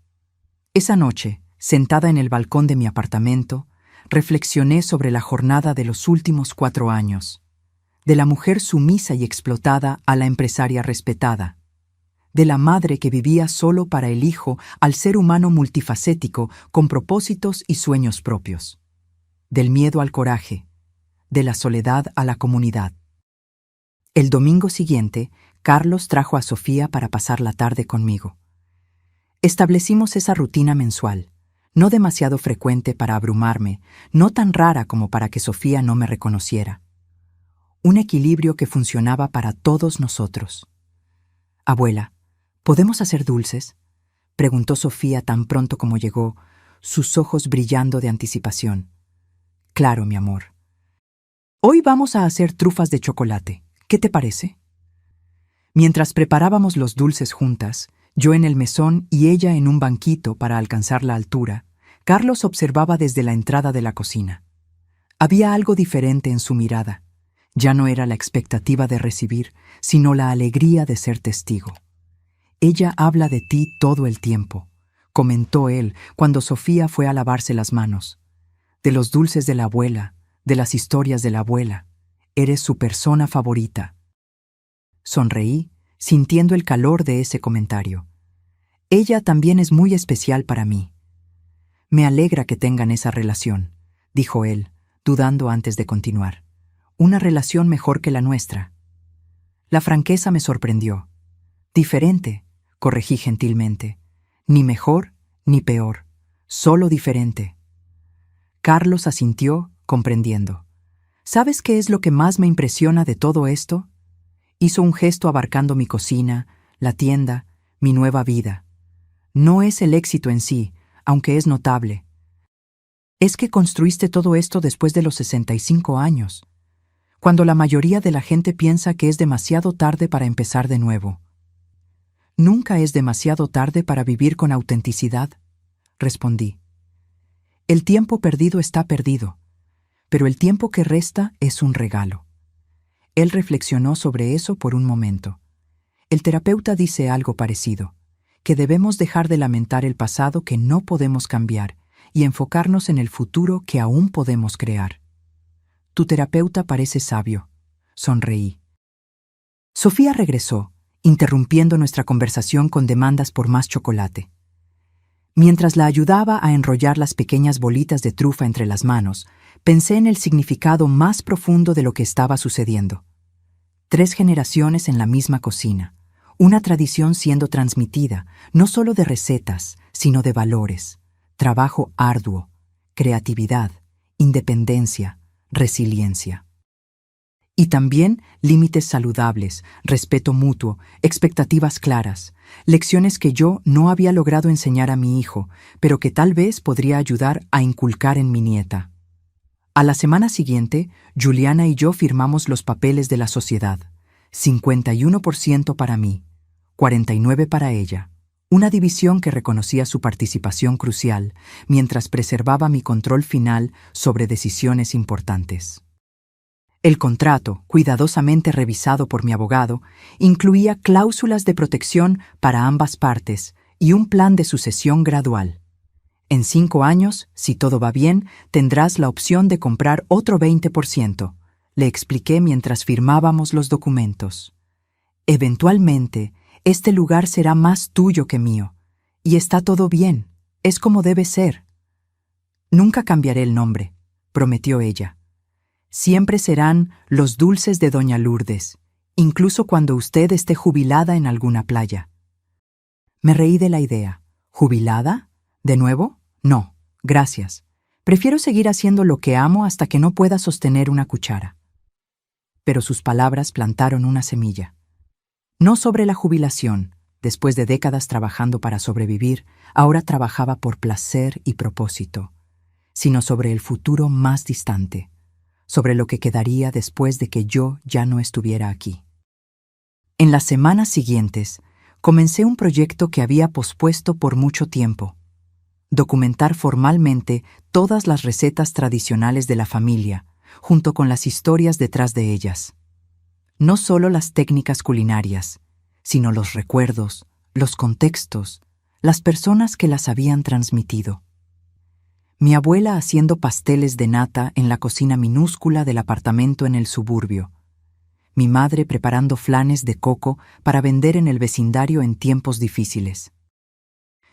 [SPEAKER 1] Esa noche, sentada en el balcón de mi apartamento, reflexioné sobre la jornada de los últimos 4 años, de la mujer sumisa y explotada a la empresaria respetada, de la madre que vivía solo para el hijo al ser humano multifacético con propósitos y sueños propios, del miedo al coraje, de la soledad a la comunidad. El domingo siguiente, Carlos trajo a Sofía para pasar la tarde conmigo. Establecimos esa rutina mensual, no demasiado frecuente para abrumarme, no tan rara como para que Sofía no me reconociera. Un equilibrio que funcionaba para todos nosotros. «Abuela, ¿podemos hacer dulces?», preguntó Sofía tan pronto como llegó, sus ojos brillando de anticipación. «Claro, mi amor. Hoy vamos a hacer trufas de chocolate. ¿Qué te parece?». Mientras preparábamos los dulces juntas, yo en el mesón y ella en un banquito para alcanzar la altura, Carlos observaba desde la entrada de la cocina. Había algo diferente en su mirada. Ya no era la expectativa de recibir, sino la alegría de ser testigo. «Ella habla de ti todo el tiempo», comentó él cuando Sofía fue a lavarse las manos. «De los dulces de la abuela, de las historias de la abuela. Eres su persona favorita». Sonreí, sintiendo el calor de ese comentario. «Ella también es muy especial para mí». «Me alegra que tengan esa relación», dijo él, dudando antes de continuar. «Una relación mejor que la nuestra». La franqueza me sorprendió. «Diferente», corregí gentilmente. «Ni mejor ni peor, solo diferente». Carlos asintió, comprendiendo. «¿Sabes qué es lo que más me impresiona de todo esto?». Hizo un gesto abarcando mi cocina, la tienda, mi nueva vida. «No es el éxito en sí, aunque es notable. Es que construiste todo esto después de los 65 años, cuando la mayoría de la gente piensa que es demasiado tarde para empezar de nuevo». «Nunca es demasiado tarde para vivir con autenticidad», respondí. «El tiempo perdido está perdido, pero el tiempo que resta es un regalo». Él reflexionó sobre eso por un momento. El terapeuta dice algo parecido, que debemos dejar de lamentar el pasado que no podemos cambiar y enfocarnos en el futuro que aún podemos crear. «Tu terapeuta parece sabio», sonreí. Sofía regresó, interrumpiendo nuestra conversación con demandas por más chocolate. Mientras la ayudaba a enrollar las pequeñas bolitas de trufa entre las manos, pensé en el significado más profundo de lo que estaba sucediendo. 3 generaciones en la misma cocina, una tradición siendo transmitida, no solo de recetas, sino de valores, trabajo arduo, creatividad, independencia, resiliencia. Y también límites saludables, respeto mutuo, expectativas claras, lecciones que yo no había logrado enseñar a mi hijo, pero que tal vez podría ayudar a inculcar en mi nieta. A la semana siguiente, Juliana y yo firmamos los papeles de la sociedad. 51% para mí, 49% para ella. Una división que reconocía su participación crucial, mientras preservaba mi control final sobre decisiones importantes. El contrato, cuidadosamente revisado por mi abogado, incluía cláusulas de protección para ambas partes y un plan de sucesión gradual. En 5 años, si todo va bien, tendrás la opción de comprar otro 20%, le expliqué mientras firmábamos los documentos. Eventualmente, este lugar será más tuyo que mío, y está todo bien, es como debe ser. Nunca cambiaré el nombre, prometió ella. Siempre serán los dulces de Doña Lourdes, incluso cuando usted esté jubilada en alguna playa. Me reí de la idea. ¿Jubilada? ¿De nuevo? No, gracias. Prefiero seguir haciendo lo que amo hasta que no pueda sostener una cuchara. Pero sus palabras plantaron una semilla. No sobre la jubilación. Después de décadas trabajando para sobrevivir, ahora trabajaba por placer y propósito, sino sobre el futuro más distante, sobre lo que quedaría después de que yo ya no estuviera aquí. En las semanas siguientes, comencé un proyecto que había pospuesto por mucho tiempo. documentar formalmente todas las recetas tradicionales de la familia, junto con las historias detrás de ellas. No solo las técnicas culinarias, sino los recuerdos, los contextos, las personas que las habían transmitido. Mi abuela haciendo pasteles de nata en la cocina minúscula del apartamento en el suburbio. Mi madre preparando flanes de coco para vender en el vecindario en tiempos difíciles.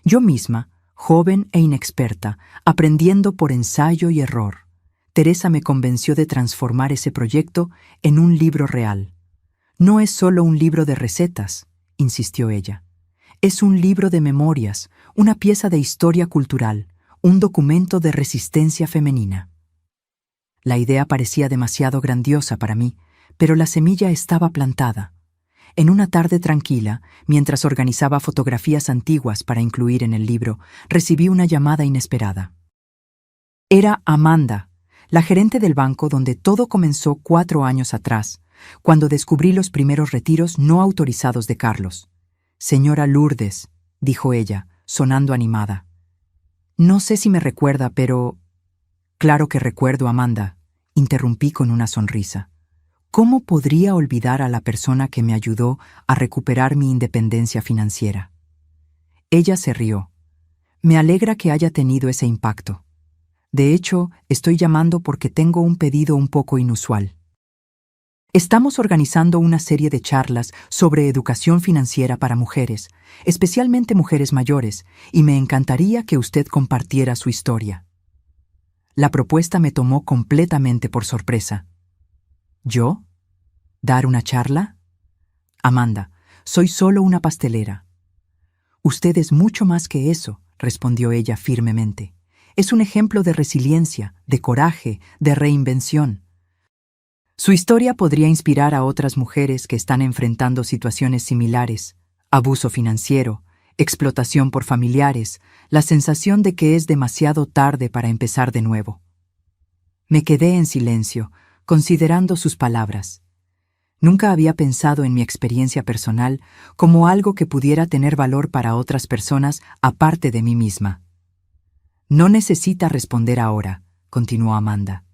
[SPEAKER 1] Yo misma, joven e inexperta, aprendiendo por ensayo y error. Teresa me convenció de transformar ese proyecto en un libro real. No es solo un libro de recetas, insistió ella. Es un libro de memorias, una pieza de historia cultural, un documento de resistencia femenina. La idea parecía demasiado grandiosa para mí, pero la semilla estaba plantada. En una tarde tranquila, mientras organizaba fotografías antiguas para incluir en el libro, recibí una llamada inesperada. Era Amanda, la gerente del banco donde todo comenzó 4 años atrás, cuando descubrí los primeros retiros no autorizados de Carlos. «Señora Lourdes», dijo ella, sonando animada. «No sé si me recuerda, pero...» «Claro que recuerdo, Amanda», interrumpí con una sonrisa. ¿Cómo podría olvidar a la persona que me ayudó a recuperar mi independencia financiera? Ella se rió. Me alegra que haya tenido ese impacto. De hecho, estoy llamando porque tengo un pedido un poco inusual. Estamos organizando una serie de charlas sobre educación financiera para mujeres, especialmente mujeres mayores, y me encantaría que usted compartiera su historia. La propuesta me tomó completamente por sorpresa. ¿Yo? ¿Dar una charla? Amanda, soy solo una pastelera. Usted es mucho más que eso, respondió ella firmemente. Es un ejemplo de resiliencia, de coraje, de reinvención. Su historia podría inspirar a otras mujeres que están enfrentando situaciones similares: abuso financiero, explotación por familiares, la sensación de que es demasiado tarde para empezar de nuevo. Me quedé en silencio, considerando sus palabras. Nunca había pensado en mi experiencia personal como algo que pudiera tener valor para otras personas aparte de mí misma. No necesita responder ahora, continuó Amanda.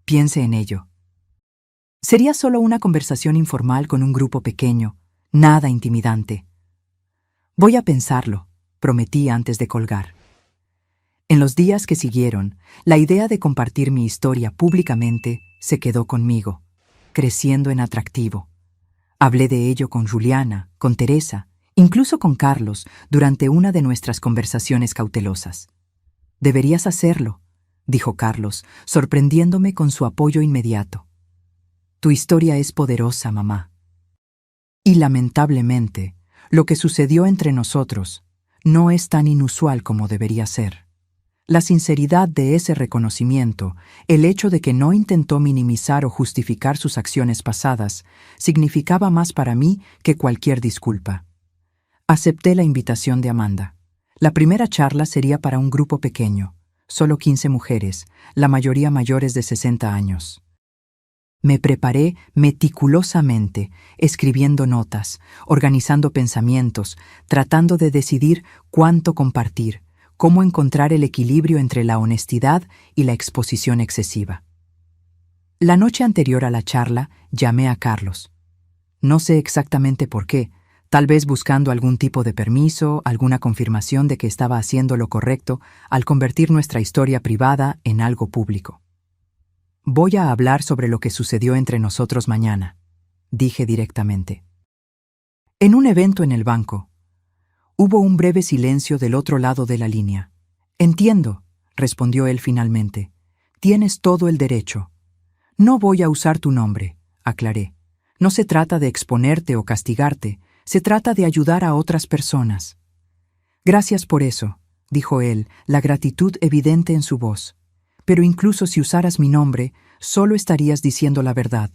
[SPEAKER 1] Piense en ello. Sería solo una conversación informal con un grupo pequeño, nada intimidante. Voy a pensarlo, prometí antes de colgar. En los días que siguieron, la idea de compartir mi historia públicamente se quedó conmigo, creciendo en atractivo. Hablé de ello con Juliana, con Teresa, incluso con Carlos, durante una de nuestras conversaciones cautelosas. «Deberías hacerlo», dijo Carlos, sorprendiéndome con su apoyo inmediato. «Tu historia es poderosa, mamá». Y lamentablemente, lo que sucedió entre nosotros no es tan inusual como debería ser. La sinceridad de ese reconocimiento, el hecho de que no intentó minimizar o justificar sus acciones pasadas, significaba más para mí que cualquier disculpa. Acepté la invitación de Amanda. La primera charla sería para un grupo pequeño, solo 15 mujeres, la mayoría mayores de 60 años. Me preparé meticulosamente, escribiendo notas, organizando pensamientos, tratando de decidir cuánto compartir, cómo encontrar el equilibrio entre la honestidad y la exposición excesiva. La noche anterior a la charla, llamé a Carlos. No sé exactamente por qué, tal vez buscando algún tipo de permiso, alguna confirmación de que estaba haciendo lo correcto al convertir nuestra historia privada en algo público. «Voy a hablar sobre lo que sucedió entre nosotros mañana», dije directamente. En un evento en el banco, hubo un breve silencio del otro lado de la línea. «Entiendo», respondió él finalmente. «Tienes todo el derecho. No voy a usar tu nombre», aclaré. «No se trata de exponerte o castigarte, se trata de ayudar a otras personas». «Gracias por eso», dijo él, la gratitud evidente en su voz. «Pero incluso si usaras mi nombre, solo estarías diciendo la verdad.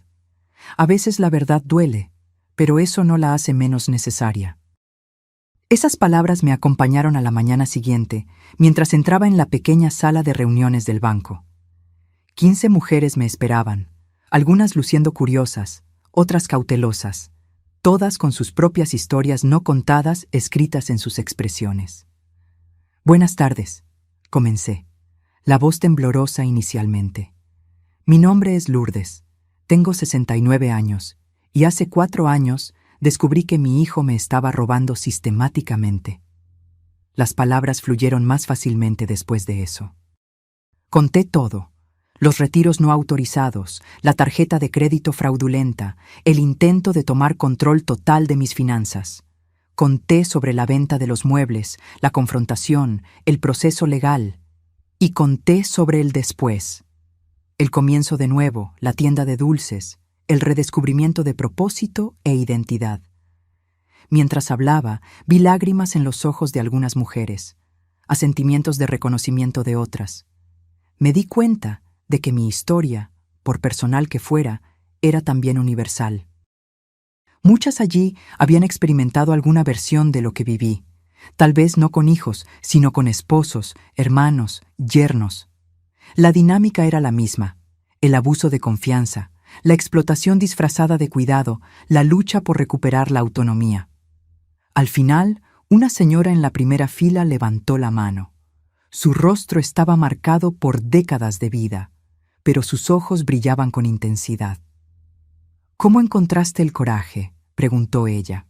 [SPEAKER 1] A veces la verdad duele, pero eso no la hace menos necesaria». Esas palabras me acompañaron a la mañana siguiente, mientras entraba en la pequeña sala de reuniones del banco. 15 mujeres me esperaban, algunas luciendo curiosas, otras cautelosas, todas con sus propias historias no contadas escritas en sus expresiones. «Buenas tardes», comencé, la voz temblorosa inicialmente. Mi nombre es Lourdes, tengo 69 años, y hace 4 años descubrí que mi hijo me estaba robando sistemáticamente. Las palabras fluyeron más fácilmente después de eso. Conté todo: los retiros no autorizados, la tarjeta de crédito fraudulenta, el intento de tomar control total de mis finanzas. Conté sobre la venta de los muebles, la confrontación, el proceso legal. Y conté sobre el después. El comienzo de nuevo, la tienda de dulces, el redescubrimiento de propósito e identidad. Mientras hablaba, vi lágrimas en los ojos de algunas mujeres, asentimientos de reconocimiento de otras. Me di cuenta de que mi historia, por personal que fuera, era también universal. Muchas allí habían experimentado alguna versión de lo que viví, tal vez no con hijos, sino con esposos, hermanos, yernos. La dinámica era la misma: el abuso de confianza, la explotación disfrazada de cuidado, la lucha por recuperar la autonomía. Al final, una señora en la primera fila levantó la mano. Su rostro estaba marcado por décadas de vida, pero sus ojos brillaban con intensidad. ¿Cómo encontraste el coraje?, preguntó ella.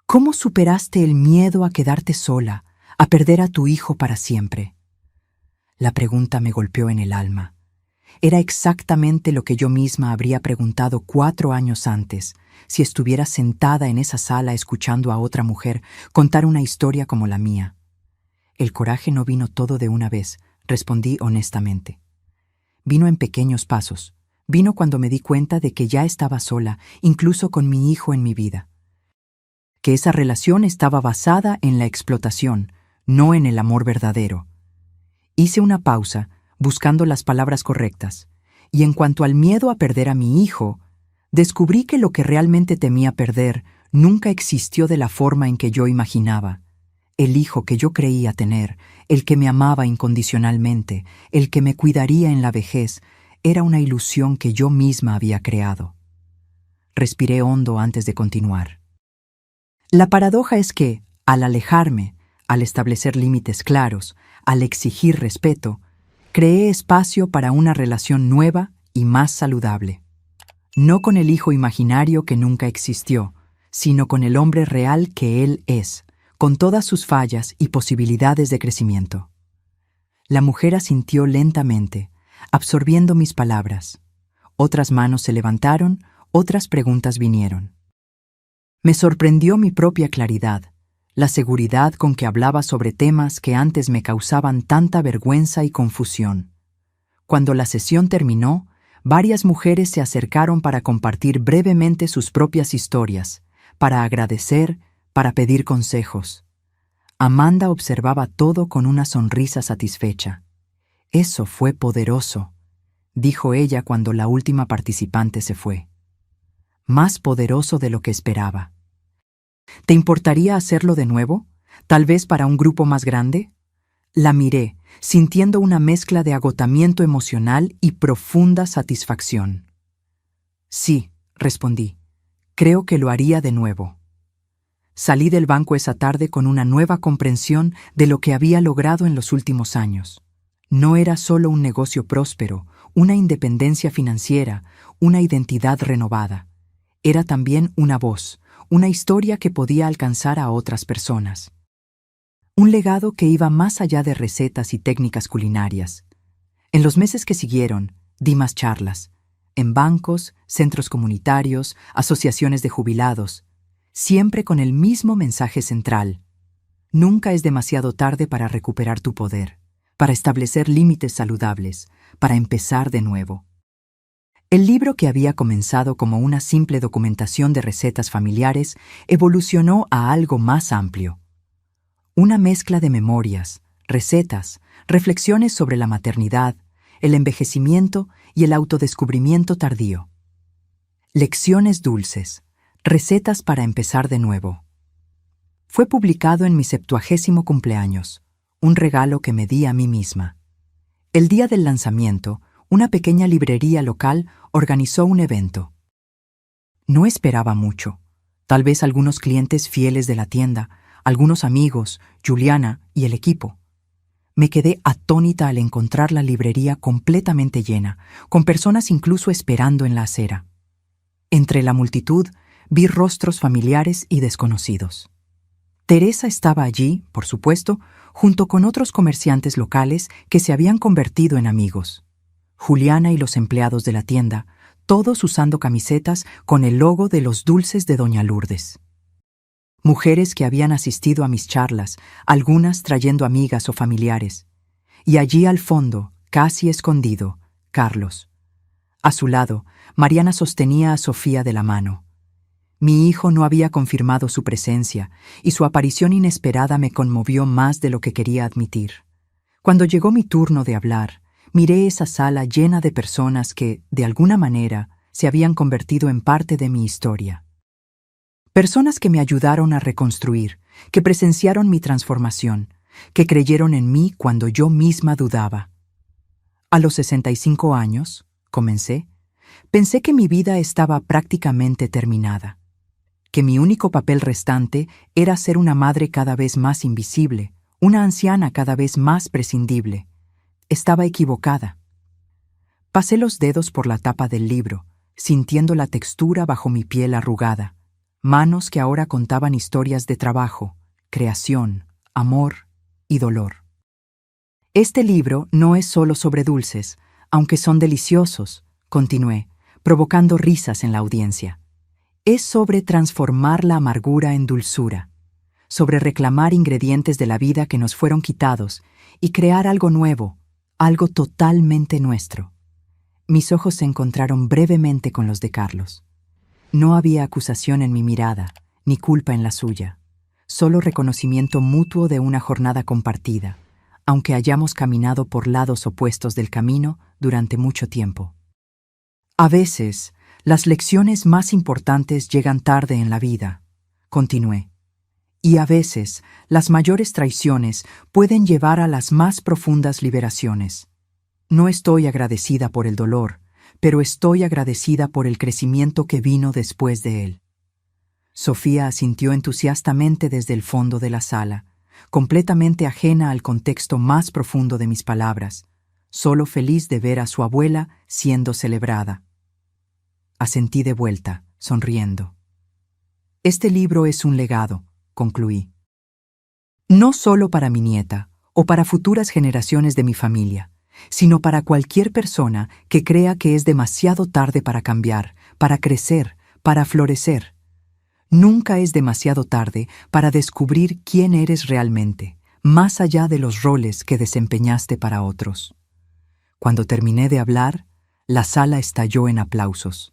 [SPEAKER 1] ¿Cómo superaste el miedo a quedarte sola, a perder a tu hijo para siempre? La pregunta me golpeó en el alma. Era exactamente lo que yo misma habría preguntado 4 años antes, si estuviera sentada en esa sala escuchando a otra mujer contar una historia como la mía. El coraje no vino todo de una vez, respondí honestamente. Vino en pequeños pasos. Vino cuando me di cuenta de que ya estaba sola, incluso con mi hijo en mi vida. Que esa relación estaba basada en la explotación, no en el amor verdadero. Hice una pausa, buscando las palabras correctas, y en cuanto al miedo a perder a mi hijo, descubrí que lo que realmente temía perder nunca existió de la forma en que yo imaginaba. El hijo que yo creía tener, el que me amaba incondicionalmente, el que me cuidaría en la vejez, era una ilusión que yo misma había creado. Respiré hondo antes de continuar. La paradoja es que, al alejarme, al establecer límites claros, al exigir respeto, creé espacio para una relación nueva y más saludable. No con el hijo imaginario que nunca existió, sino con el hombre real que él es, con todas sus fallas y posibilidades de crecimiento. La mujer asintió lentamente, absorbiendo mis palabras. Otras manos se levantaron, otras preguntas vinieron. Me sorprendió mi propia claridad, la seguridad con que hablaba sobre temas que antes me causaban tanta vergüenza y confusión. Cuando la sesión terminó, varias mujeres se acercaron para compartir brevemente sus propias historias, para agradecer, para pedir consejos. Amanda observaba todo con una sonrisa satisfecha. «Eso fue poderoso», dijo ella cuando la última participante se fue. «Más poderoso de lo que esperaba». «¿Te importaría hacerlo de nuevo? ¿Tal vez para un grupo más grande?» La miré, sintiendo una mezcla de agotamiento emocional y profunda satisfacción. «Sí», respondí, «creo que lo haría de nuevo». Salí del banco esa tarde con una nueva comprensión de lo que había logrado en los últimos años. No era solo un negocio próspero, una independencia financiera, una identidad renovada. Era también una voz, una historia que podía alcanzar a otras personas. Un legado que iba más allá de recetas y técnicas culinarias. En los meses que siguieron, di más charlas, en bancos, centros comunitarios, asociaciones de jubilados, siempre con el mismo mensaje central: nunca es demasiado tarde para recuperar tu poder, para establecer límites saludables, para empezar de nuevo. El libro, que había comenzado como una simple documentación de recetas familiares, evolucionó a algo más amplio. Una mezcla de memorias, recetas, reflexiones sobre la maternidad, el envejecimiento y el autodescubrimiento tardío. Lecciones dulces, recetas para empezar de nuevo. Fue publicado en mi 70º cumpleaños, un regalo que me di a mí misma. El día del lanzamiento, una pequeña librería local organizó un evento. No esperaba mucho, tal vez algunos clientes fieles de la tienda, algunos amigos, Juliana y el equipo. Me quedé atónita al encontrar la librería completamente llena, con personas incluso esperando en la acera. Entre la multitud vi rostros familiares y desconocidos. Teresa estaba allí, por supuesto, junto con otros comerciantes locales que se habían convertido en amigos. Juliana y los empleados de la tienda, todos usando camisetas con el logo de los dulces de Doña Lourdes. Mujeres que habían asistido a mis charlas, algunas trayendo amigas o familiares. Y allí al fondo, casi escondido, Carlos. A su lado, Mariana sostenía a Sofía de la mano. Mi hijo no había confirmado su presencia, y su aparición inesperada me conmovió más de lo que quería admitir. Cuando llegó mi turno de hablar, miré esa sala llena de personas que, de alguna manera, se habían convertido en parte de mi historia. Personas que me ayudaron a reconstruir, que presenciaron mi transformación, que creyeron en mí cuando yo misma dudaba. A los 65 años, comencé, pensé que mi vida estaba prácticamente terminada, que mi único papel restante era ser una madre cada vez más invisible, una anciana cada vez más prescindible. Estaba equivocada. Pasé los dedos por la tapa del libro, sintiendo la textura bajo mi piel arrugada, manos que ahora contaban historias de trabajo, creación, amor y dolor. Este libro no es solo sobre dulces, aunque son deliciosos, continué, provocando risas en la audiencia. Es sobre transformar la amargura en dulzura, sobre reclamar ingredientes de la vida que nos fueron quitados y crear algo nuevo, algo totalmente nuestro. Mis ojos se encontraron brevemente con los de Carlos. No había acusación en mi mirada, ni culpa en la suya, solo reconocimiento mutuo de una jornada compartida, aunque hayamos caminado por lados opuestos del camino durante mucho tiempo. A veces, las lecciones más importantes llegan tarde en la vida, continué, y a veces las mayores traiciones pueden llevar a las más profundas liberaciones. No estoy agradecida por el dolor, pero estoy agradecida por el crecimiento que vino después de él. Sofía asintió entusiastamente desde el fondo de la sala, completamente ajena al contexto más profundo de mis palabras, solo feliz de ver a su abuela siendo celebrada. Asentí de vuelta, sonriendo. Este libro es un legado, concluí. No solo para mi nieta o para futuras generaciones de mi familia, sino para cualquier persona que crea que es demasiado tarde para cambiar, para crecer, para florecer. Nunca es demasiado tarde para descubrir quién eres realmente, más allá de los roles que desempeñaste para otros. Cuando terminé de hablar, la sala estalló en aplausos.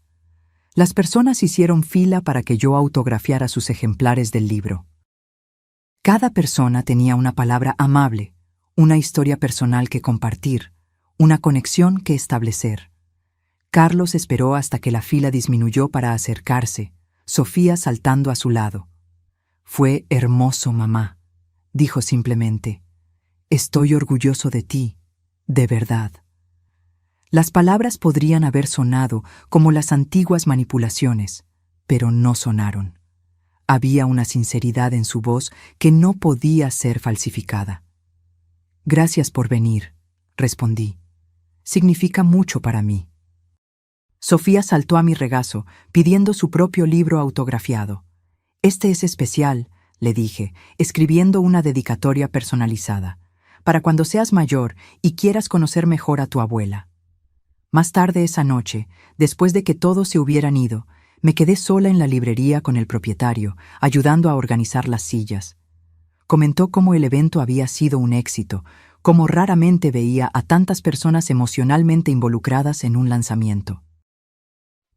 [SPEAKER 1] Las personas hicieron fila para que yo autografiara sus ejemplares del libro. Cada persona tenía una palabra amable, una historia personal que compartir, una conexión que establecer. Carlos esperó hasta que la fila disminuyó para acercarse, Sofía saltando a su lado. «Fue hermoso, mamá», dijo simplemente. «Estoy orgulloso de ti, de verdad». Las palabras podrían haber sonado como las antiguas manipulaciones, pero no sonaron. Había una sinceridad en su voz que no podía ser falsificada. «Gracias por venir», respondí. «Significa mucho para mí». Sofía saltó a mi regazo, pidiendo su propio libro autografiado. «Este es especial», le dije, escribiendo una dedicatoria personalizada, «para cuando seas mayor y quieras conocer mejor a tu abuela». Más tarde esa noche, después de que todos se hubieran ido, me quedé sola en la librería con el propietario, ayudando a organizar las sillas. Comentó cómo el evento había sido un éxito, cómo raramente veía a tantas personas emocionalmente involucradas en un lanzamiento.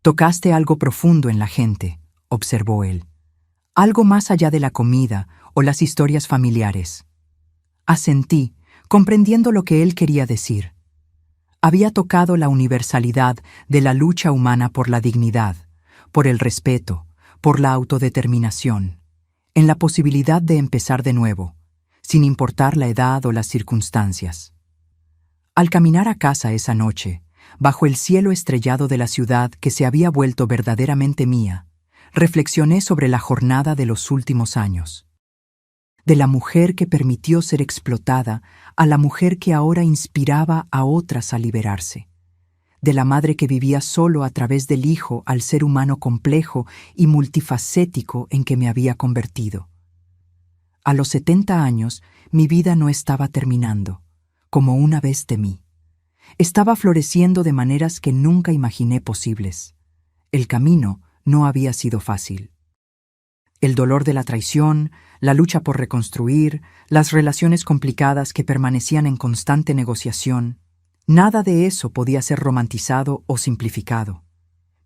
[SPEAKER 1] «Tocaste algo profundo en la gente», observó él. «Algo más allá de la comida o las historias familiares». Asentí, comprendiendo lo que él quería decir. Había tocado la universalidad de la lucha humana por la dignidad, por el respeto, por la autodeterminación, en la posibilidad de empezar de nuevo, sin importar la edad o las circunstancias. Al caminar a casa esa noche, bajo el cielo estrellado de la ciudad que se había vuelto verdaderamente mía, reflexioné sobre la jornada de los últimos años. de la mujer que permitió ser explotada a la mujer que ahora inspiraba a otras a liberarse, de la madre que vivía solo a través del hijo al ser humano complejo y multifacético en que me había convertido. A los 70 años, mi vida no estaba terminando, como una vez temí. Estaba floreciendo de maneras que nunca imaginé posibles. El camino no había sido fácil. El dolor de la traición, la lucha por reconstruir, las relaciones complicadas que permanecían en constante negociación, nada de eso podía ser romantizado o simplificado.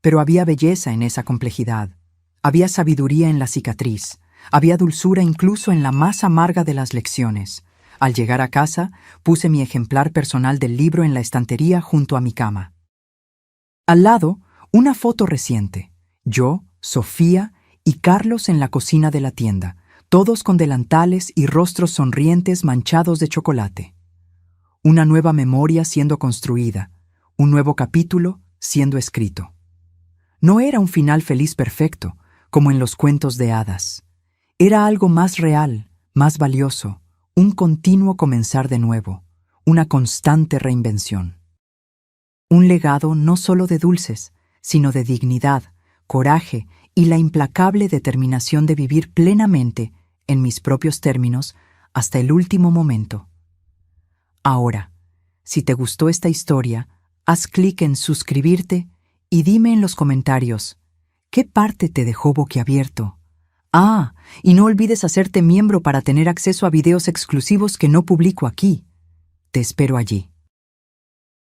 [SPEAKER 1] Pero había belleza en esa complejidad, había sabiduría en la cicatriz, había dulzura incluso en la más amarga de las lecciones. Al llegar a casa, puse mi ejemplar personal del libro en la estantería junto a mi cama. Al lado, una foto reciente. Yo, Sofía y Carlos en la cocina de la tienda, todos con delantales y rostros sonrientes manchados de chocolate. Una nueva memoria siendo construida, un nuevo capítulo siendo escrito. No era un final feliz perfecto, como en los cuentos de hadas. Era algo más real, más valioso, un continuo comenzar de nuevo, una constante reinvención. Un legado no solo de dulces, sino de dignidad, coraje y la implacable determinación de vivir plenamente, en mis propios términos, hasta el último momento. Ahora, si te gustó esta historia, haz clic en suscribirte y dime en los comentarios, ¿qué parte te dejó boquiabierto? Y no olvides hacerte miembro para tener acceso a videos exclusivos que no publico aquí. Te espero allí.